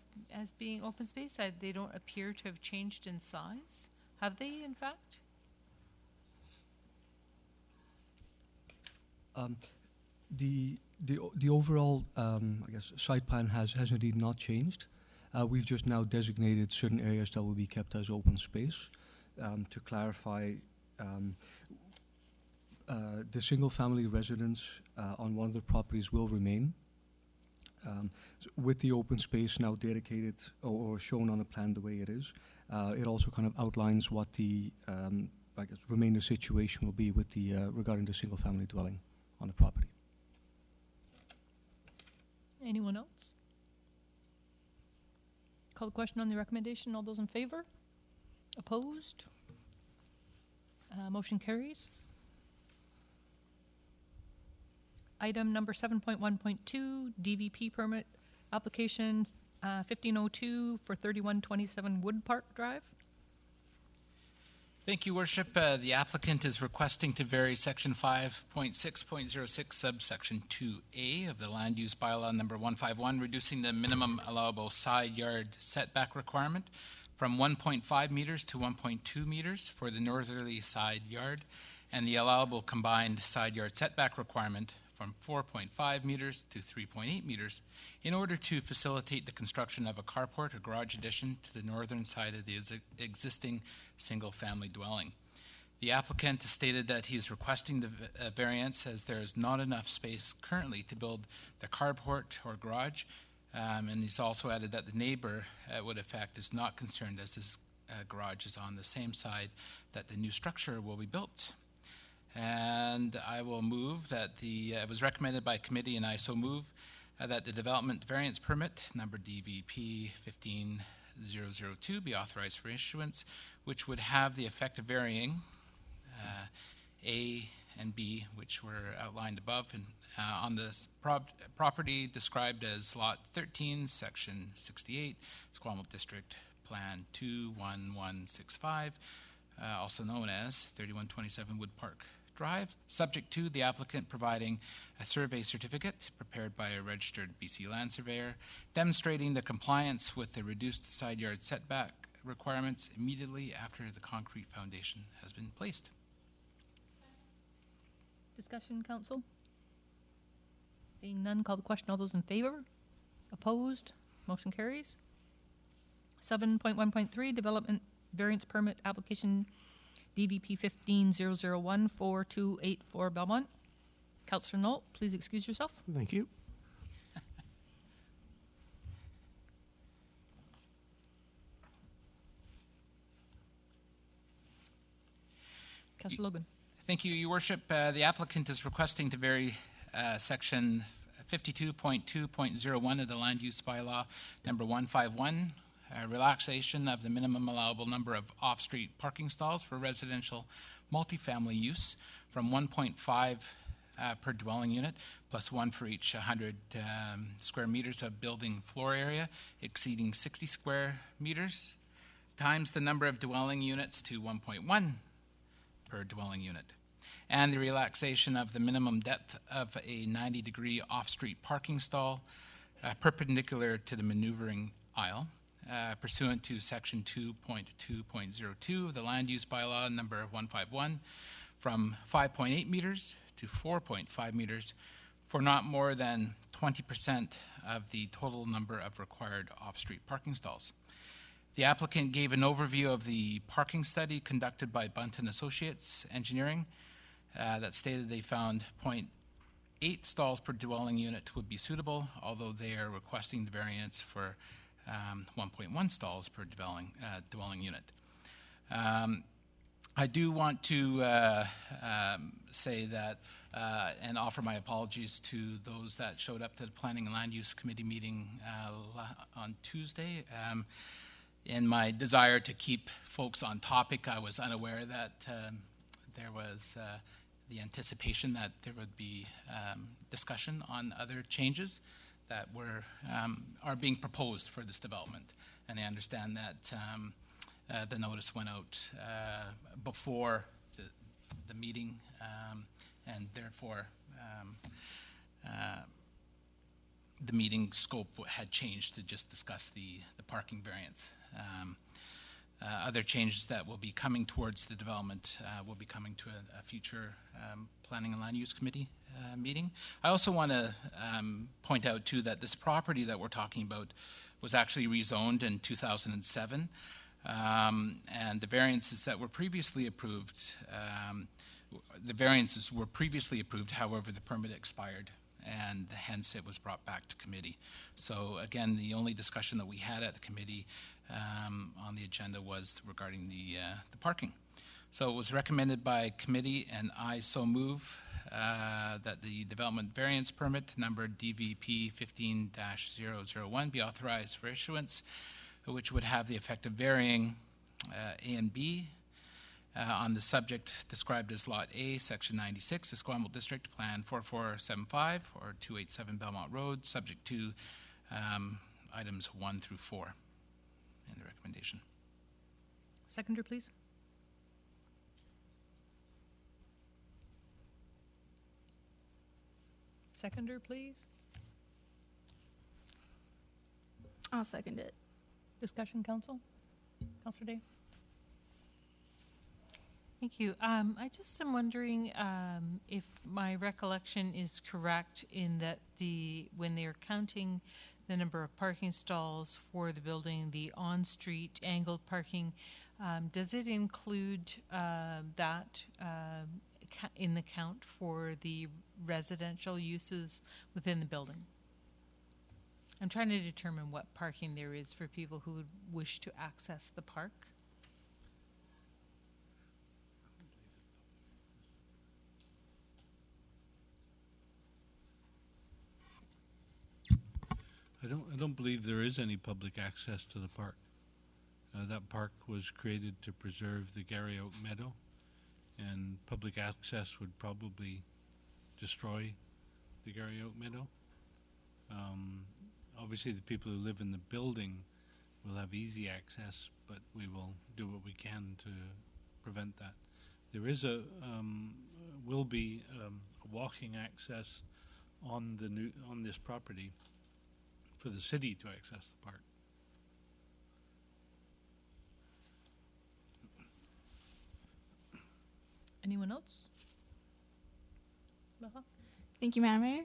being open space. They don't appear to have changed in size. Have they, in fact? The overall, I guess, site plan has indeed not changed. We've just now designated certain areas that will be kept as open space. To clarify, the single-family residence on one of the properties will remain. So with the open space now dedicated or shown on the plan the way it is, it also kind of outlines what the I guess remainder situation will be with the regarding the single-family dwelling on the property. Anyone else? Call the question on the recommendation. All those in favor? Opposed? Motion carries. Item number 7.1.2, DVP permit application 1502 for 3127 Wood Park Drive. Thank you, Worship. The applicant is requesting to vary Section 5.6.06, subsection 2A of the Land Use Bylaw number 151, reducing the minimum allowable side yard setback requirement from 1.5 meters to 1.2 meters for the northerly side yard, and the allowable combined side yard setback requirement from 4.5 meters to 3.8 meters in order to facilitate the construction of a carport or garage addition to the northern side of the existing single-family dwelling. The applicant has stated that he is requesting the variance as there is not enough space currently to build the carport or garage, and he's also added that the neighbor, would effect, is not concerned as his garage is on the same side that the new structure will be built. And I will move that it was recommended by committee, and I so move that the development variance permit number DVP 15002 be authorized for issuance, which would have the effect of varying A and B, which were outlined above, and on the property described as Lot 13, Section 68, Commonwealth District Plan 21165, also known as 3127 Wood Park Drive, subject to the applicant providing a survey certificate prepared by a registered BC land surveyor, demonstrating the compliance with the reduced side yard setback requirements immediately after the concrete foundation has been placed. Discussion, council? Seeing none, call the question. All those in favor? Opposed? Motion carries. 7.1.3, development variance permit application DVP 15-001-4284 Belmont. Councillor Nault, please excuse yourself. Thank you. Councillor Logan. Thank you, Your Worship. The applicant is requesting to vary section 52.2.01 of the Land Use Bylaw number 151, relaxation of the minimum allowable number of off-street parking stalls for residential multifamily use from 1.5 per dwelling unit, plus one for each 100 square meters of building floor area exceeding 60 square meters, times the number of dwelling units to 1.1 per dwelling unit, and the relaxation of the minimum depth of a 90-degree off-street parking stall perpendicular to the maneuvering aisle, pursuant to section 2.2.02 of the Land Use Bylaw number 151, from 5.8 meters to 4.5 meters for not more than 20% of the total number of required off-street parking stalls. The applicant gave an overview of the parking study conducted by Bunton Associates Engineering that stated they found 0.8 stalls per dwelling unit would be suitable, although they are requesting the variance for 1.1 stalls per dwelling unit. I do want to say that and offer my apologies to those that showed up to the Planning and Land Use Committee meeting on Tuesday. In my desire to keep folks on topic, I was unaware that there was the anticipation that there would be discussion on other changes that are being proposed for this development. And I understand that the notice went out before the meeting, and therefore the meeting scope had changed to just discuss the parking variance. Other changes that will be coming towards the development will be coming to a future Planning and Land Use Committee meeting. I also want to point out, too, that this property that we're talking about was actually rezoned in 2007, and the variances that were previously approved, however, the permit expired, and hence it was brought back to committee. So again, the only discussion that we had at the committee on the agenda was regarding the parking. So it was recommended by committee, and I so move that the development variance permit number DVP 15-001 be authorized for issuance, which would have the effect of varying A and B on the subject described as Lot A, Section 96, Esquimalt District, Plan 4475 or 287 Belmont Road, subject to items 1 through 4 in the recommendation. Seconder, please. Seconder, please. I'll second it. Discussion, council? Councillor Day? Thank you. I just am wondering if my recollection is correct in that when they're counting the number of parking stalls for the building, the on-street angled parking, does it include that in the count for the residential uses within the building? I'm trying to determine what parking there is for people who would wish to access the park. I don't believe there is any public access to the park. That park was created to preserve the Gary Oak Meadow, and public access would probably destroy the Gary Oak Meadow. Obviously, the people who live in the building will have easy access, but we will do what we can to prevent that. there is will be a walking access on this property for the city to access the park. Anyone else? Thank you, Madam Mayor.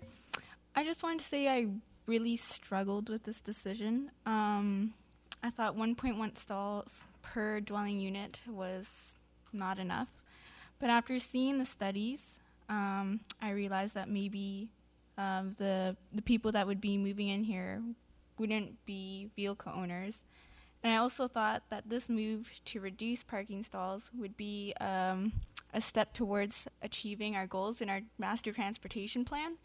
I just wanted to say I really struggled with this decision. I thought 1.1 stalls per dwelling unit was not enough. But after seeing the studies, I realized that maybe the people that would be moving in here wouldn't be vehicle owners. And I also thought that this move to reduce parking stalls would be a step towards achieving our goals in our master transportation plan,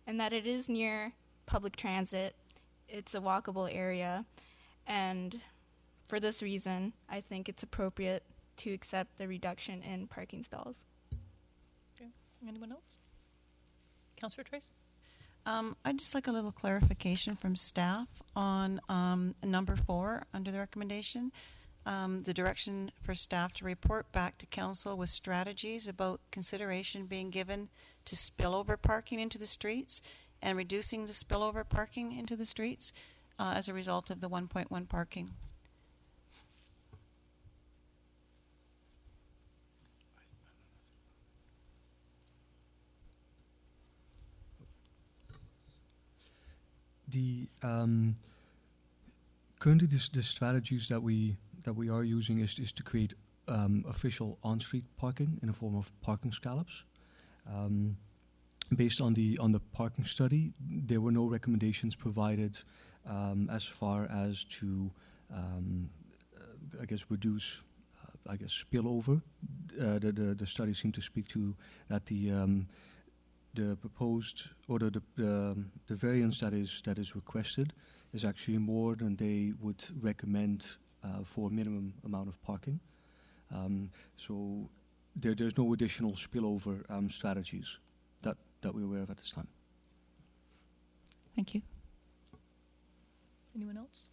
and that it is near public transit, it's a walkable area, and for this reason, I think it's appropriate to accept the reduction in parking stalls. Okay. Anyone else? Councillor Trace? I'd just like a little clarification from staff on number 4 under the recommendation. The direction for staff to report back to council with strategies about consideration being given to spillover parking into the streets and reducing the spillover parking into the streets as a result of the 1.1 parking. The currently the strategies that we are using is to create official on-street parking in the form of parking scallops. Based on the parking study, there were no recommendations provided as far as to I guess reduce spillover. The study seemed to speak to that the proposed or the variance that is requested is actually more than they would recommend for a minimum amount of parking. So there's no additional spillover strategies that we're aware of at this time. Thank you. Anyone else?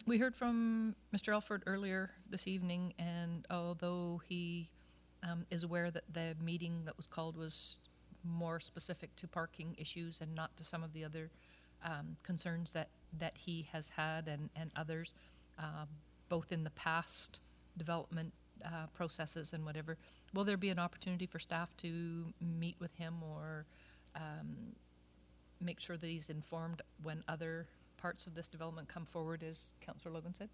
We heard from Mr. Alford earlier this evening, and although he is aware that the meeting that was called was more specific to parking issues and not to some of the other concerns that he has had and others, both in the past development processes and whatever, will there be an opportunity for staff to meet with him or make sure that he's informed when other parts of this development come forward, as Councillor Logan said?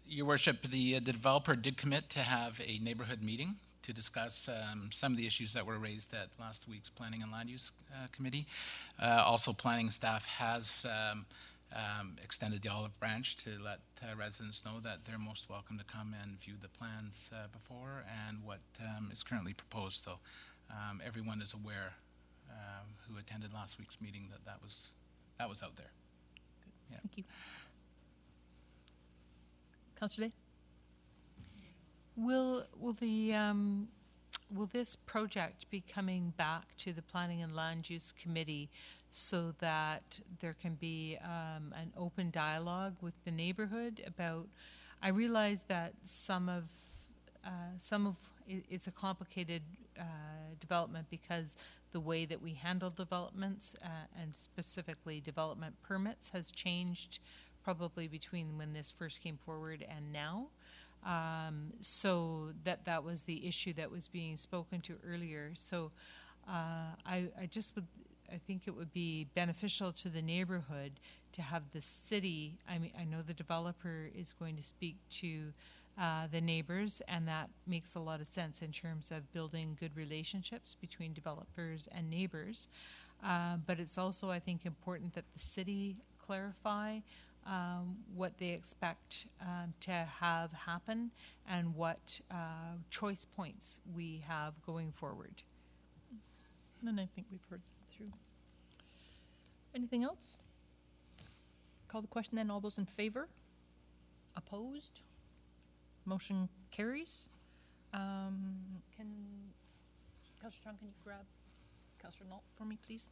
Your Worship, the developer did commit to have a neighborhood meeting to discuss some of the issues that were raised at last week's Planning and Land Use Committee. Also, planning staff has extended the olive branch to let residents know that they're most welcome to come and view the plans before and what is currently proposed. So everyone is aware who attended last week's meeting that was out there. Good. Yeah. Thank you. Councillor Day? Will this project be coming back to the Planning and Land Use Committee so that there can be an open dialogue with the neighborhood about? I realize that some of it's a complicated development because the way that we handle developments and specifically development permits has changed probably between when this first came forward and now. So that was the issue that was being spoken to earlier. So I think it would be beneficial to the neighborhood to have the city, I mean, I know the developer is going to speak to the neighbors, and that makes a lot of sense in terms of building good relationships between developers and neighbors. But it's also, I think, important that the city clarify what they expect to have happen and what choice points we have going forward. And I think we've heard that through. Anything else? Call the question then. All those in favor? Opposed? Motion carries. Councillor Strong, can you grab Councillor Nault for me, please?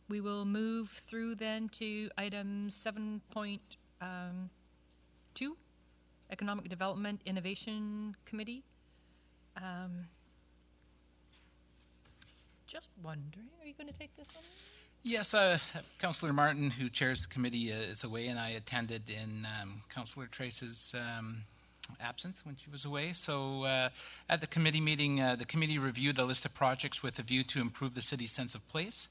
We will move through then to item 7.2 2, Economic Development Innovation Committee. Just wondering, are you going to take this one? Yes, Councillor Martin, who chairs the committee, is away, and I attended in Councillor Trace's absence when she was away. So at the committee meeting, the committee reviewed a list of projects with a view to improve the city's sense of place,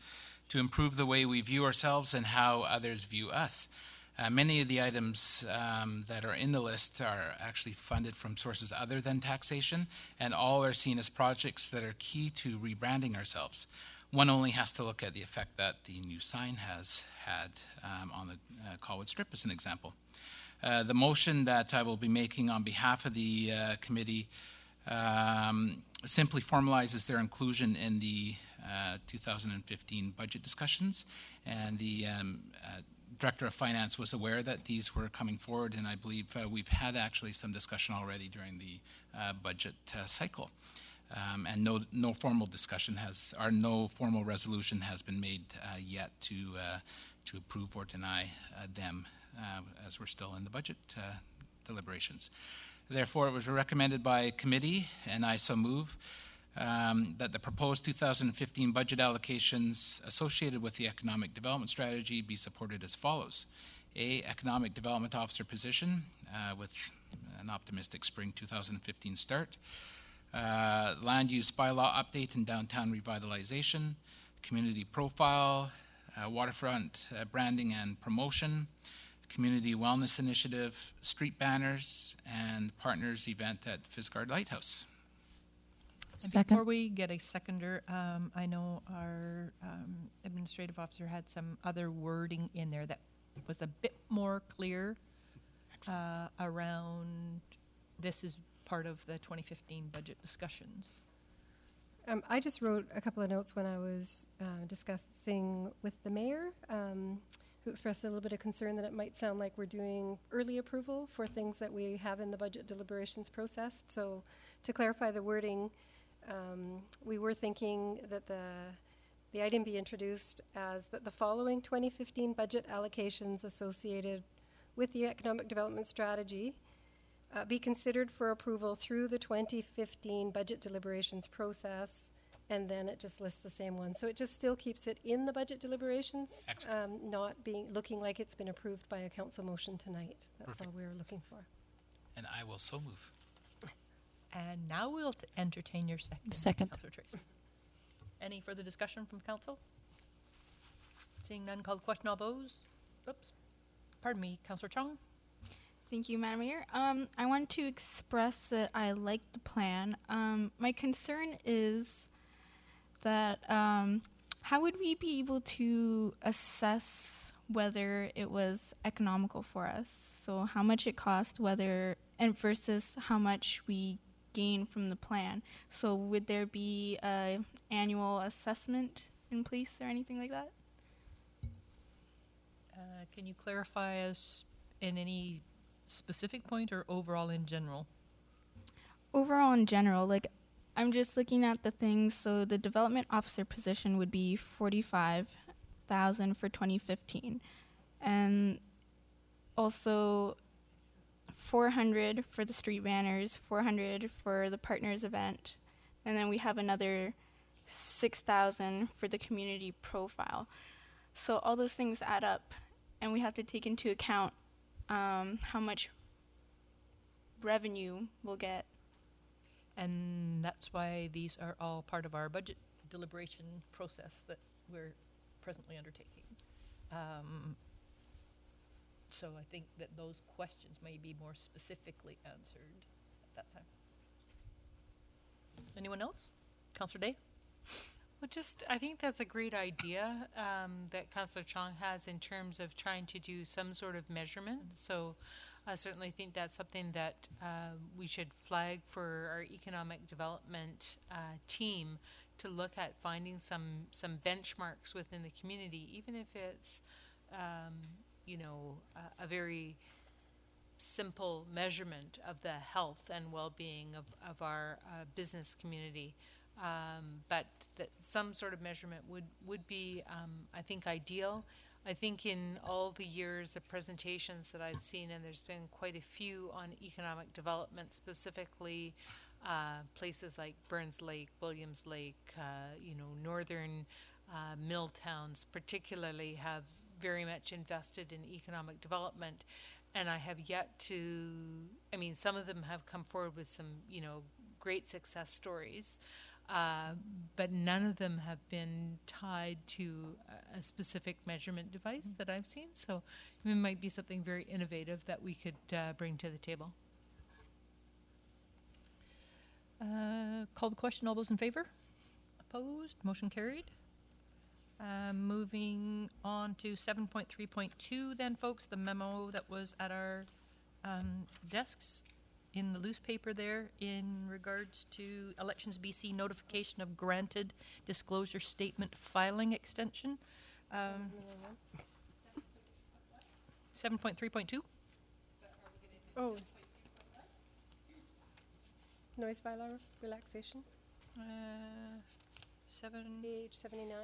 to improve the way we view ourselves and how others view us. Many of the items that are in the list are actually funded from sources other than taxation, and all are seen as projects that are key to rebranding ourselves. One only has to look at the effect that the new sign has had on the Colwood Strip as an example. The motion that I will be making on behalf of the committee simply formalizes their inclusion in the 2015 budget discussions, and the Director of Finance was aware that these were coming forward, and I believe we've had actually some discussion already during the budget cycle. And no formal discussion or no formal resolution has been made yet to approve or deny them, as we're still in the budget deliberations. Therefore, it was recommended by committee, and I so move, that the proposed 2015 budget allocations associated with the economic development strategy be supported as follows. A, economic development officer position with an optimistic spring 2015 start. Land use bylaw update and downtown revitalization, community profile, waterfront branding and promotion, community wellness initiative, street banners, and partners event at Fisgard Lighthouse. And before we get a seconder, I know our administrative officer had some other wording in there that was a bit more clear around this is part of the 2015 budget discussions. I just wrote a couple of notes when I was discussing with the mayor, who expressed a little bit of concern that it might sound like we're doing early approval for things that we have in the budget deliberations process. So to clarify the wording, we were thinking that the item be introduced as that the following 2015 budget allocations associated with the economic development strategy be considered for approval through the 2015 budget deliberations process, and then it just lists the same one. So it just still keeps it in the budget deliberations, not looking like it's been approved by a council motion tonight. That's Perfect. all we were looking for. And I will so move. And now we'll entertain your second. Second. Councillor Trace. Any further discussion from council? Seeing none, call the question. All those? Oops. Pardon me, Councillor Chung. Thank you, Madam Mayor. I want to express that I like the plan. My concern is that how would we be able to assess whether it was economical for us? So how much it cost, and versus how much we gain from the plan. So would there be an annual assessment in place or anything like that? Can you clarify us in any specific point or overall in general? Overall in general, I'm just looking at the things. So the development officer position would be $45,000 for 2015, and also $400 for the street banners, $400 for the partners event, and then we have another $6,000 for the community profile. So all those things add up, and we have to take into account how much revenue we'll get. And that's why these are all part of our budget deliberation process that we're presently undertaking. So I think that those questions may be more specifically answered at that time. Anyone else? Councillor Day? Well, I think that's a great idea that Councillor Chong has in terms of trying to do some sort of measurement. So I certainly think that's something that we should flag for our economic development team to look at finding some benchmarks within the community, even if it's a very simple measurement of the health and well-being of our business community. But that some sort of measurement would be, I think, ideal. I think in all the years of presentations that I've seen, and there's been quite a few on economic development, specifically places like Burns Lake, Williams Lake, northern mill towns particularly have very much invested in economic development. And I have yet to, some of them have come forward with some, great success stories. But none of them have been tied to a specific measurement device that I've seen. So it might be something very innovative that we could bring to the table. Call the question. All those in favor? Opposed? Motion carried. Moving on to 7.3.2 then, folks, the memo that was at our desks in the loose paper there in regards to Elections BC notification of granted disclosure statement filing extension. 7.3.2? Oh. Noise bylaw relaxation. Page 79.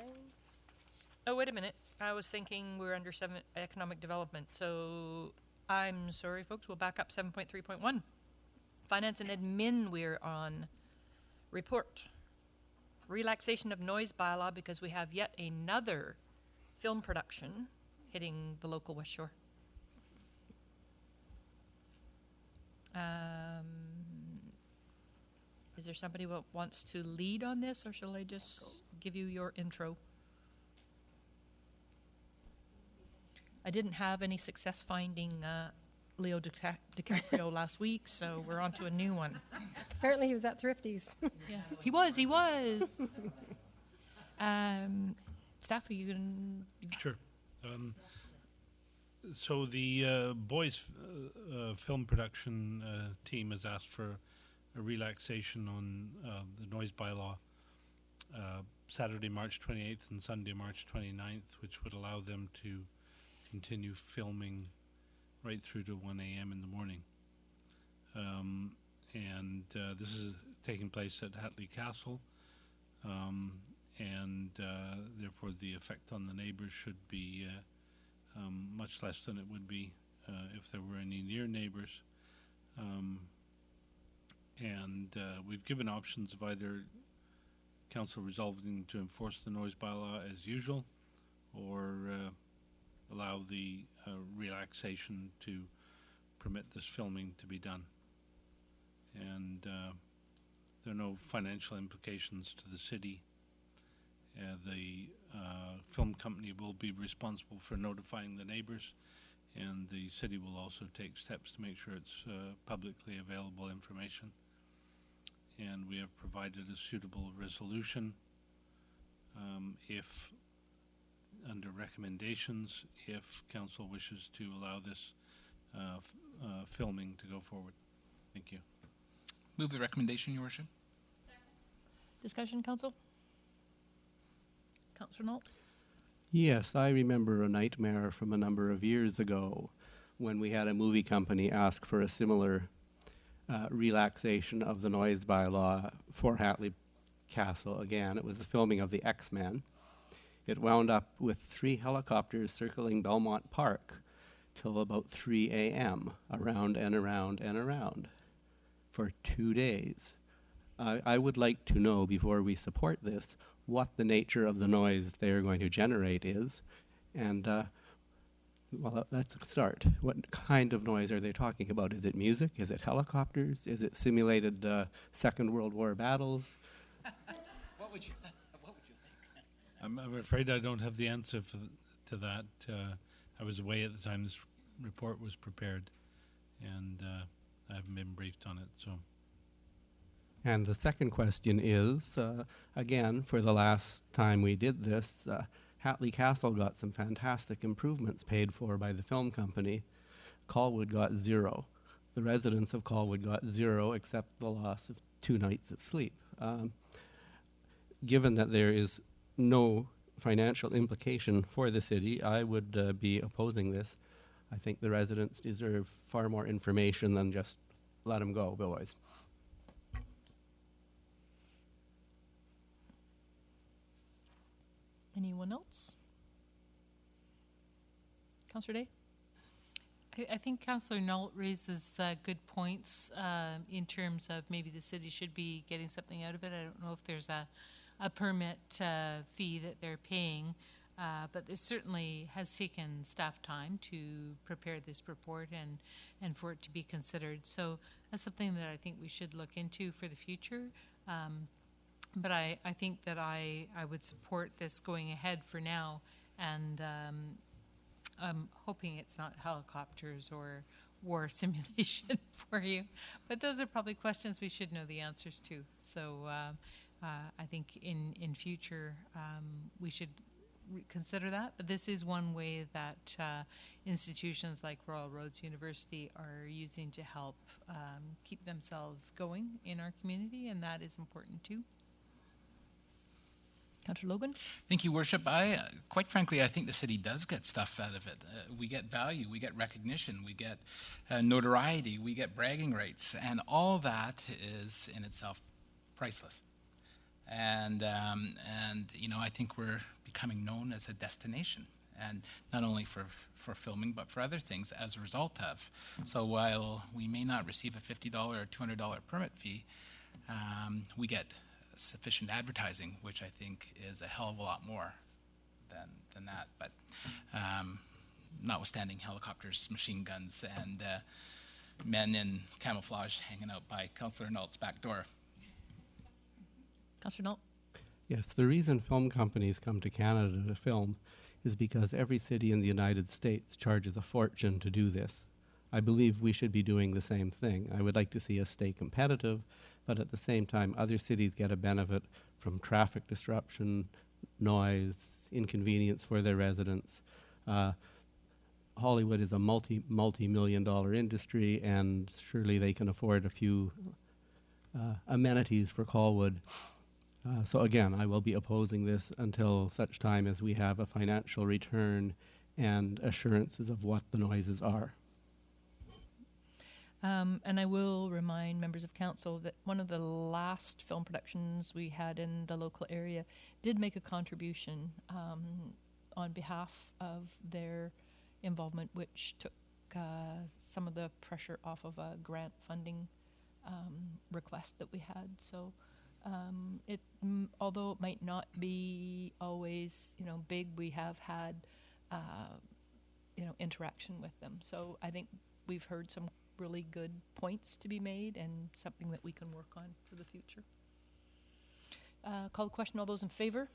Oh, wait a minute. I was thinking we're under economic development. So I'm sorry, folks. We'll back up 7.3.1. Finance and admin, we're on report. Relaxation of noise bylaw because we have yet another film production hitting the local West Shore. Is there somebody who wants to lead on this, or shall I just give you your intro? I didn't have any success finding Leo DiCaprio last week, so we're on to a new one. Apparently he was at Thrifty's. Yeah, he was. Staff, are you going to... Sure. So the boys' film production team has asked for a relaxation on the noise bylaw Saturday, March 28th and Sunday, March 29th, which would allow them to continue filming right through to 1 a.m. in the morning. And this is taking place at Hatley Castle, and therefore the effect on the neighbors should be much less than it would be if there were any near neighbors. And we've given options of either council resolving to enforce the noise bylaw as usual, or allow the relaxation to permit this filming to be done. And there are no financial implications to the city. The film company will be responsible for notifying the neighbors, and the city will also take steps to make sure it's publicly available information. And we have provided a suitable resolution if under recommendations, if council wishes to allow this filming to go forward. Thank you. Move the recommendation, Your Worship. Discussion, Council? Councillor Nault? Yes, I remember a nightmare from a number of years ago when we had a movie company ask for a similar relaxation of the noise bylaw for Hatley Castle. Again, it was the filming of the X-Men. It wound up with 3 helicopters circling Belmont Park till about 3 a.m., around and around and around, for 2 days. I would like to know, before we support this, what the nature of the noise they are going to generate is, and well, let's start. What kind of noise are they talking about? Is it music? Is it helicopters? Is it simulated Second World War battles? What would you think? I'm afraid I don't have the answer to that. I was away at the time this report was prepared, and I haven't been briefed on it. So. And the second question is, again, for the last time we did this, Hatley Castle got some fantastic improvements paid for by the film company. Colwood got 0. The residents of Colwood got 0, except the loss of 2 nights of sleep. Given that there is no financial implication for the city, I would be opposing this. I think the residents deserve far more information than just let them go, boys. Anyone else? Councillor Day? I think Councillor Nault raises good points in terms of maybe the city should be getting something out of it. I don't know if there's a permit fee that they're paying, but it certainly has taken staff time to prepare this report and for it to be considered. So that's something that I think we should look into for the future. But I think that I would support this going ahead for now, and I'm hoping it's not helicopters or war simulation for you. But those are probably questions we should know the answers to. So I think in future we should consider that. But this is one way that institutions like Royal Roads University are using to help keep themselves going in our community, and that is important too. Councillor Logan? Thank you, Worship. Quite frankly, I think the city does get stuff out of it. We get value, we get recognition, we get notoriety, we get bragging rights, and all that is in itself priceless. And you know, I think we're becoming known as a destination, and not only for filming, but for other things as a result of. So while we may not receive a $50 or $200 permit fee, we get sufficient advertising, which I think is a hell of a lot more than that. But notwithstanding helicopters, machine guns, and men in camouflage hanging out by Councillor Nault's back door. Councillor Nault? Yes, the reason film companies come to Canada to film is because every city in the United States charges a fortune to do this. I believe we should be doing the same thing. I would like to see us stay competitive, but at the same time, other cities get a benefit from traffic disruption, noise, inconvenience for their residents. Hollywood is a multi-million-dollar industry, and surely they can afford a few amenities for Colwood. So again, I will be opposing this until such time as we have a financial return and assurances of what the noises are. And I will remind members of council that one of the last film productions we had in the local area did make a contribution on behalf of their involvement, which took some of the pressure off of a grant funding request that we had. So although it might not be always big, we have had interaction with them. So I think we've heard some really good points to be made and something that we can work on for the future. Call the question. All those in favor?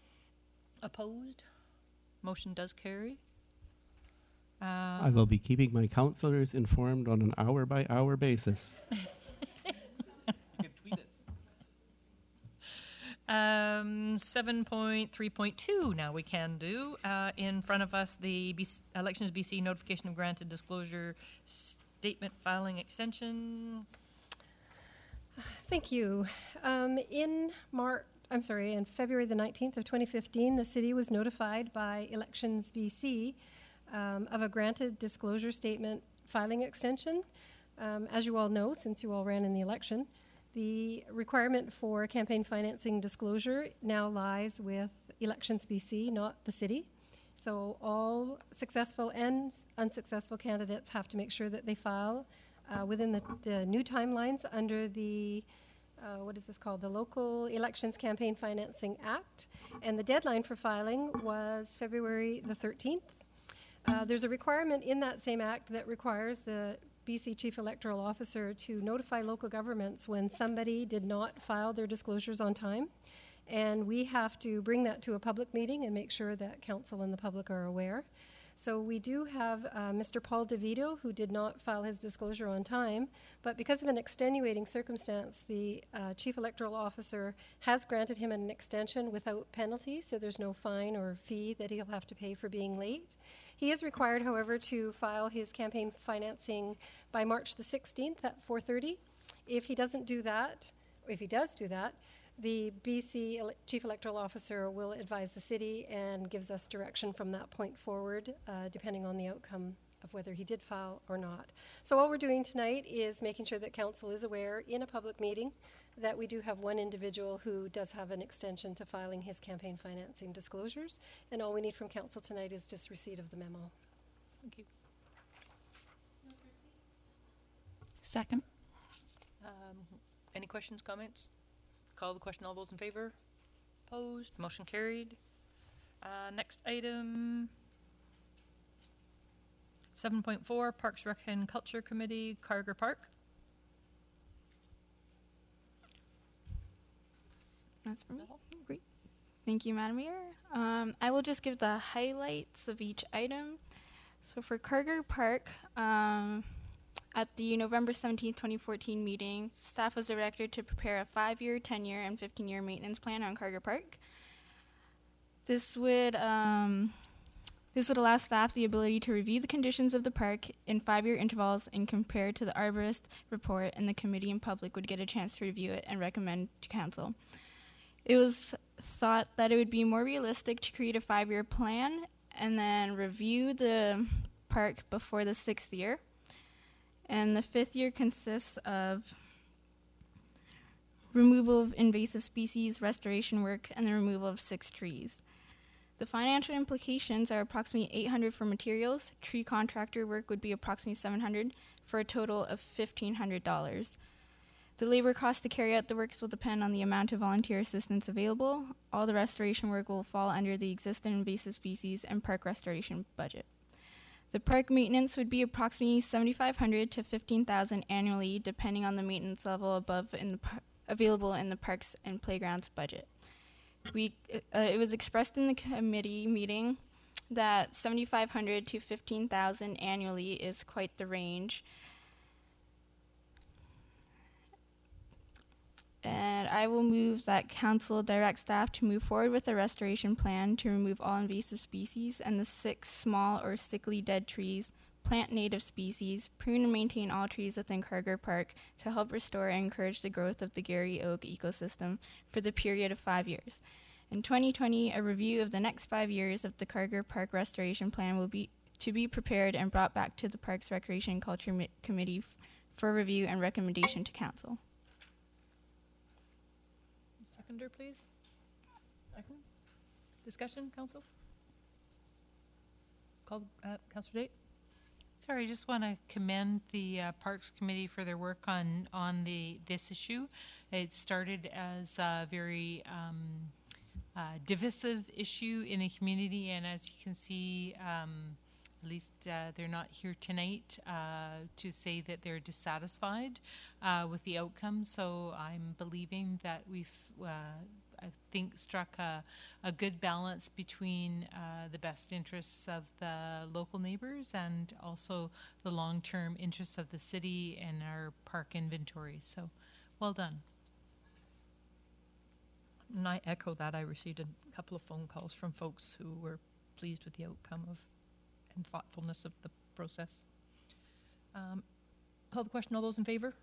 Opposed? Motion does carry. I will be keeping my councillors informed on an hour-by-hour basis. You could tweet it. 7.3.2 now we can do. In front of us, the Elections BC notification of granted disclosure statement filing extension. Thank you. In February the 19th of 2015, the city was notified by Elections BC of a granted disclosure statement filing extension. As you all know, since you all ran in the election, the requirement for campaign financing disclosure now lies with Elections BC, not the city. So all successful and unsuccessful candidates have to make sure that they file within the new timelines under the, what is this called? The Local Elections Campaign Financing Act. And the deadline for filing was February the 13th. There's a requirement in that same act that requires the BC Chief Electoral Officer to notify local governments when somebody did not file their disclosures on time. And we have to bring that to a public meeting and make sure that council and the public are aware. So we do have Mr. Paul DeVito, who did not file his disclosure on time, but because of an extenuating circumstance, the Chief Electoral Officer has granted him an extension without penalty, so there's no fine or fee that he'll have to pay for being late. He is required, however, to file his campaign financing by March the 16th at 4:30. If he doesn't do that, or if he does do that, the BC Chief Electoral Officer will advise the city and gives us direction from that point forward, depending on the outcome of whether he did file or not. So all we're doing tonight is making sure that council is aware in a public meeting that we do have one individual who does have an extension to filing his campaign financing disclosures, and all we need from council tonight is just receipt of the memo. Thank you. Second. Any questions, comments? Call the question. All those in favor? Opposed? Motion carried. Next item, 7.4, Parks, Rec and Culture Committee, Carger Park. That's for me. Great. Thank you, Madam Mayor. I will just give the highlights of each item. So for Carger Park, at the November 17, 2014 meeting, staff was directed to prepare a 5-year, 10-year, and 15-year maintenance plan on Carger Park. This would allow staff the ability to review the conditions of the park in 5-year intervals and compare to the arborist report, and the committee and public would get a chance to review it and recommend to council. It was thought that it would be more realistic to create a 5-year plan and then review the park before the 6th year. And the 5th year consists of removal of invasive species, restoration work, and the removal of 6 trees. The financial implications are approximately $800 for materials. Tree contractor work would be approximately $700 for a total of $1,500. The labor cost to carry out the works will depend on the amount of volunteer assistance available. All the restoration work will fall under the existing invasive species and park restoration budget. The park maintenance would be approximately $7,500 to $15,000 annually, depending on the maintenance level available in the parks and playgrounds budget. It was expressed in the committee meeting that $7,500 to $15,000 annually is quite the range. And I will move that council direct staff to move forward with a restoration plan to remove all invasive species and the 6 small or sickly dead trees, plant native species, prune and maintain all trees within Carger Park to help restore and encourage the growth of the Gary Oak ecosystem for the period of 5 years. In 2020, a review of the next 5 years of the Carger Park restoration plan will be prepared and brought back to the Parks, Recreation and Culture Committee for review and recommendation to council. Seconder, please. Second. Discussion, council? Call, Councillor Date. Sorry, I just want to commend the Parks Committee for their work on this issue. It started as a very divisive issue in the community, and as you can see, at least they're not here tonight to say that they're dissatisfied with the outcome. So I'm believing that we've, I think, struck a good balance between the best interests of the local neighbors and also the long-term interests of the city and our park inventory. So well done. And I echo that. I received a couple of phone calls from folks who were pleased with the outcome of and thoughtfulness of the process. Call the question. All those in favor?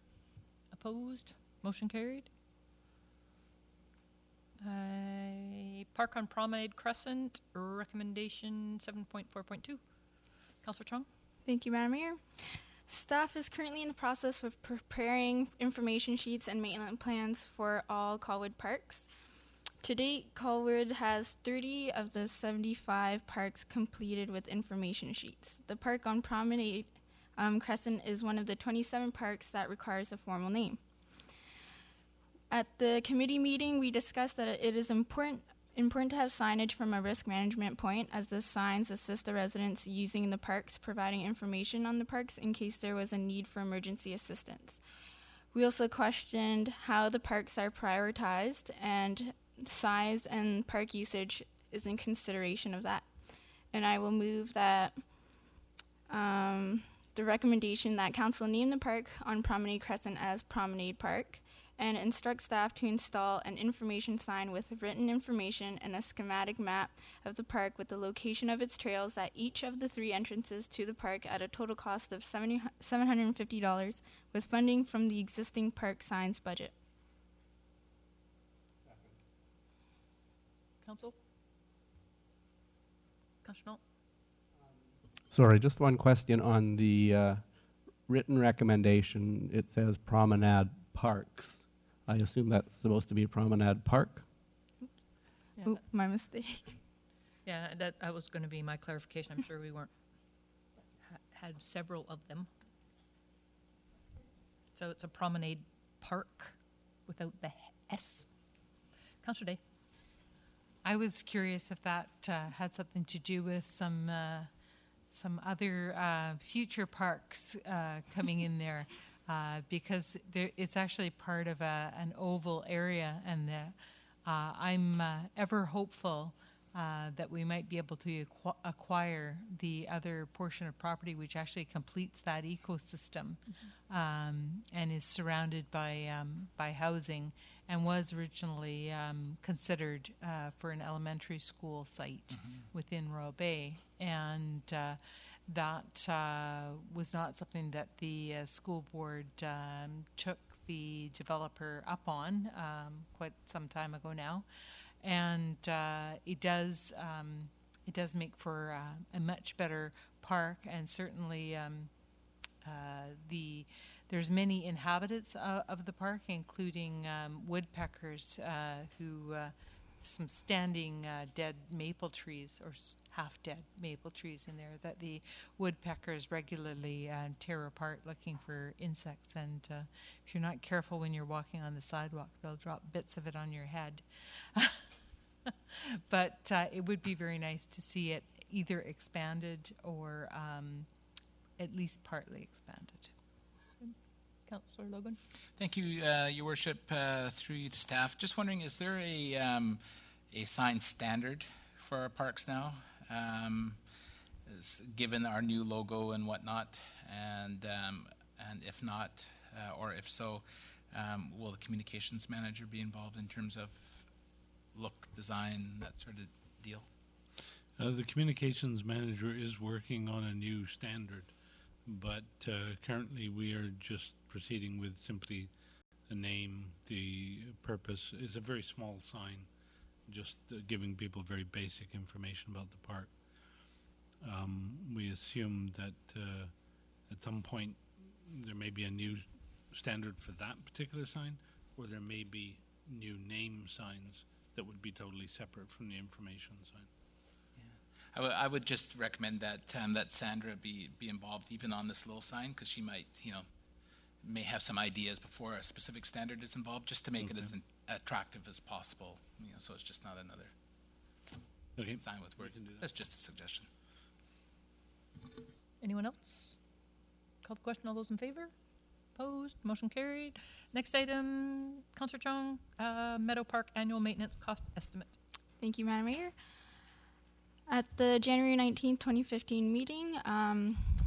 Opposed? Motion carried. Park on Promenade Crescent, recommendation 7.4.2. Councillor Chung. Thank you, Madam Mayor. Staff is currently in the process of preparing information sheets and maintenance plans for all Colwood parks. To date, Colwood has 30 of the 75 parks completed with information sheets. The park on Promenade Crescent is one of the 27 parks that requires a formal name. At the committee meeting, we discussed that it is important to have signage from a risk management point, as the signs assist the residents using the parks, providing information on the parks in case there was a need for emergency assistance. We also questioned how the parks are prioritized, and size and park usage is in consideration of that. And I will move that the recommendation that council name the park on Promenade Crescent as Promenade Park and instruct staff to install an information sign with written information and a schematic map of the park with the location of its trails at each of the 3 entrances to the park at a total cost of $750 with funding from the existing park signs budget. Council? Councillor Nault? Sorry, just one question on the written recommendation. It says Promenade Parks. I assume that's supposed to be Promenade Park? Yeah. Oop, my mistake. Yeah, that was going to be my clarification. I'm sure we weren't. had several of them. So it's a promenade park without the S. Councillor Day. I was curious if that had something to do with some other future parks coming in there, because it's actually part of an oval area, and I'm ever hopeful that we might be able to acquire the other portion of property which actually completes that ecosystem, and is surrounded by housing, and was originally considered for an elementary school site within Royal Bay. And that was not something that the school board took the developer up on quite some time ago now. And it does make for a much better park, and certainly there's many inhabitants of the park, including woodpeckers who some standing dead maple trees, or half-dead maple trees in there, that the woodpeckers regularly tear apart looking for insects. And if you're not careful when you're walking on the sidewalk, they'll drop bits of it on your head. But it would be very nice to see it either expanded or at least partly expanded. Councillor Logan. Thank you, Your Worship, through you to staff. Just wondering, is there a sign standard for our parks now, given our new logo and whatnot? And if not, or if so, will the communications manager be involved in terms of look, design, that sort of deal? The communications manager is working on a new standard, but currently we are just proceeding with simply the name, the purpose. It's a very small sign, just giving people very basic information about the park. We assume that at some point there may be a new standard for that particular sign, or there may be new name signs that would be totally separate from the information sign. Yeah. I would just recommend that that Sandra be involved even on this little sign, because she might, may have some ideas before a specific standard is involved, just to make it as attractive as possible. So it's just not another sign with words. That's just a suggestion. Anyone else? Call the question. All those in favor? Opposed? Motion carried. Next item, Councillor Chong, Meadow Park annual maintenance cost estimate. Thank you, Madam Mayor. At the January 19th, 2015 meeting,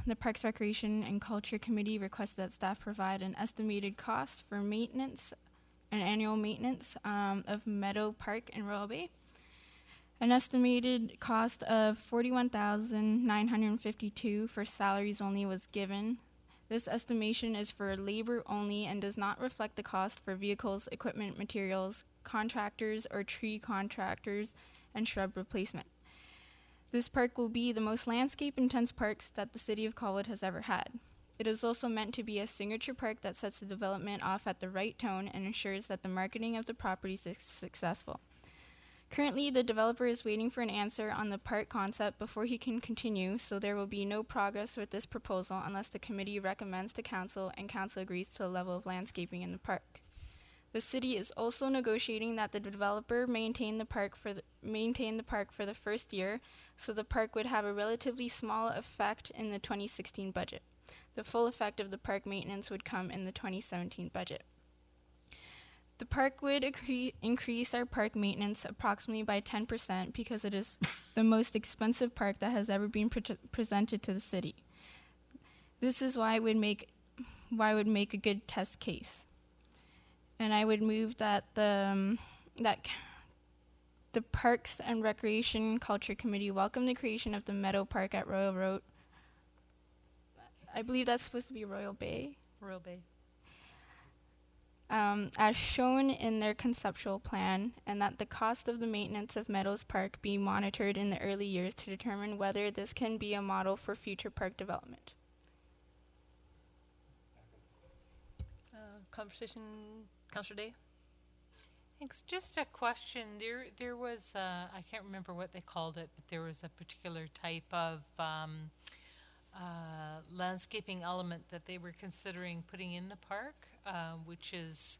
the Parks, Recreation and Culture Committee requested that staff provide an estimated cost for maintenance, an annual maintenance of Meadow Park in Royal Bay. An estimated cost of $41,952 for salaries only was given. This estimation is for labor only and does not reflect the cost for vehicles, equipment, materials, contractors or tree contractors, and shrub replacement. This park will be the most landscape-intense parks that the City of Colwood has ever had. It is also meant to be a signature park that sets the development off at the right tone and ensures that the marketing of the property is successful. Currently, the developer is waiting for an answer on the park concept before he can continue, so there will be no progress with this proposal unless the committee recommends to council and council agrees to the level of landscaping in the park. The city is also negotiating that the developer maintain the park for the first year, so the park would have a relatively small effect in the 2016 budget. The full effect of the park maintenance would come in the 2017 budget. The park would increase our park maintenance approximately by 10% because it is the most expensive park that has ever been presented to the city. This is why it would make a good test case. And I would move that the Parks and Recreation Culture Committee welcome the creation of the Meadow Park at Royal Road. I believe that's supposed to be Royal Bay. Royal Bay. As shown in their conceptual plan, and that the cost of the maintenance of Meadows Park be monitored in the early years to determine whether this can be a model for future park development. Conversation, Councillor Day. Thanks. Just a question. There was, I can't remember what they called it, but there was a particular type of landscaping element that they were considering putting in the park, which is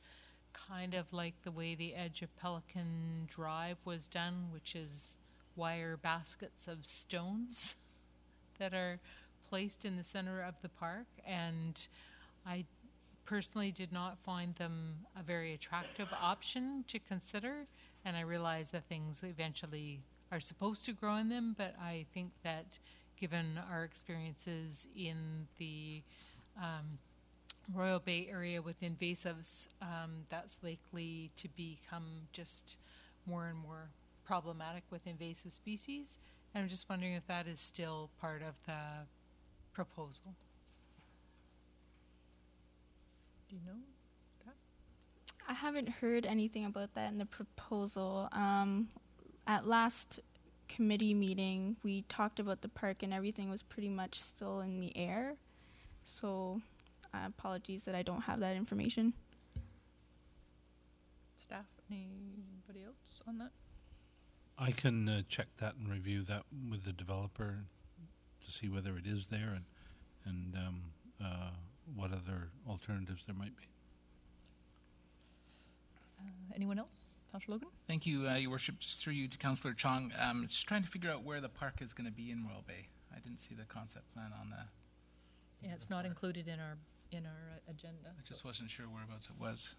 kind of like the way the edge of Pelican Drive was done, which is wire baskets of stones that are placed in the center of the park. And I personally did not find them a very attractive option to consider. And I realize that things eventually are supposed to grow in them, but I think that given our experiences in the Royal Bay area with invasives, that's likely to become just more and more problematic with invasive species. And I'm just wondering if that is still part of the proposal. Do you know that? I haven't heard anything about that in the proposal. At last committee meeting, we talked about the park and everything was pretty much still in the air. So apologies that I don't have that information. Staff, anybody else on that? I can check that and review that with the developer to see whether it is there and what other alternatives there might be. Anyone else? Councillor Logan? Thank you, Your Worship. Just through you to Councillor Chong. Just trying to figure out where the park is going to be in Royal Bay. I didn't see the concept plan on the. Yeah, it's not included in our agenda. I just wasn't sure whereabouts it was.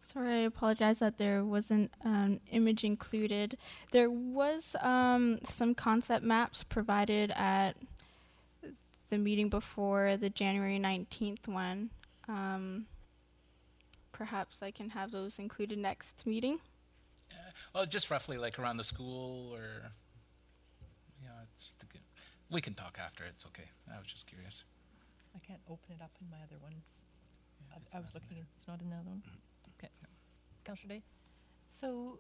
Sorry, I apologize that there wasn't an image included. There was some concept maps provided at the meeting before the January 19th one. Perhaps I can have those included next meeting. Well, just roughly like around the school or, it's good. We can talk after. It's okay. I was just curious. I can't open it up in my other one. I was looking. It's not in the other one. Okay. Councillor Day? So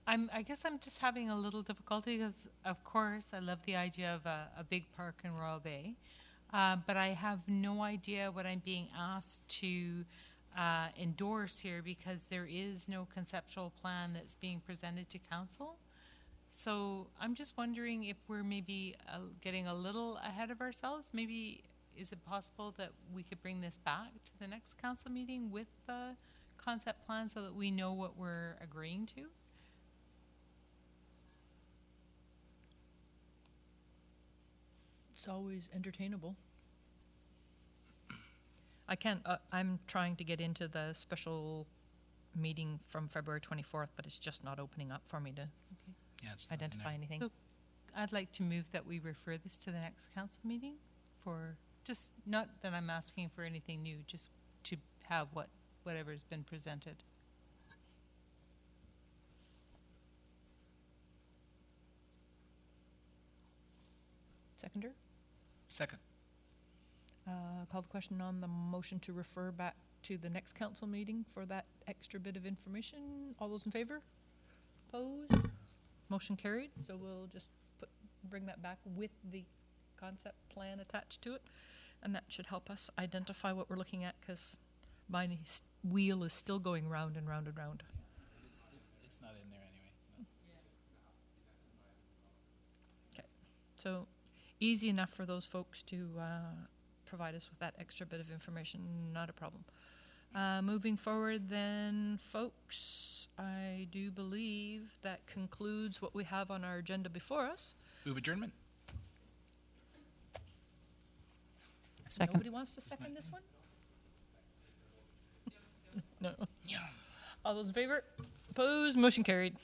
I guess I'm just having a little difficulty because, of course, I love the idea of a big park in Royal Bay, but I have no idea what I'm being asked to endorse here because there is no conceptual plan that's being presented to council. So I'm just wondering if we're maybe getting a little ahead of ourselves. Maybe is it possible that we could bring this back to the next council meeting with the concept plan so that we know what we're agreeing to? It's always entertainable. I can't, I'm trying to get into the special meeting from February 24th, but it's just not opening up for me to identify anything. So I'd like to move that we refer this to the next council meeting for just, not that I'm asking for anything new, just to have whatever's been presented. Seconder? Second. Call the question on the motion to refer back to the next council meeting for that extra bit of information. All those in favor? Opposed? Motion carried. So we'll just bring that back with the concept plan attached to it. And that should help us identify what we're looking at because my wheel is still going round and round and round. It's not in there anyway. No. Okay. So easy enough for those folks to provide us with that extra bit of information. Not a problem. Moving forward then, folks, I do believe that concludes what we have on our agenda before us. Move adjournment. Second. Nobody wants to second this one? No. Yeah. All those in favor? Opposed? Motion carried.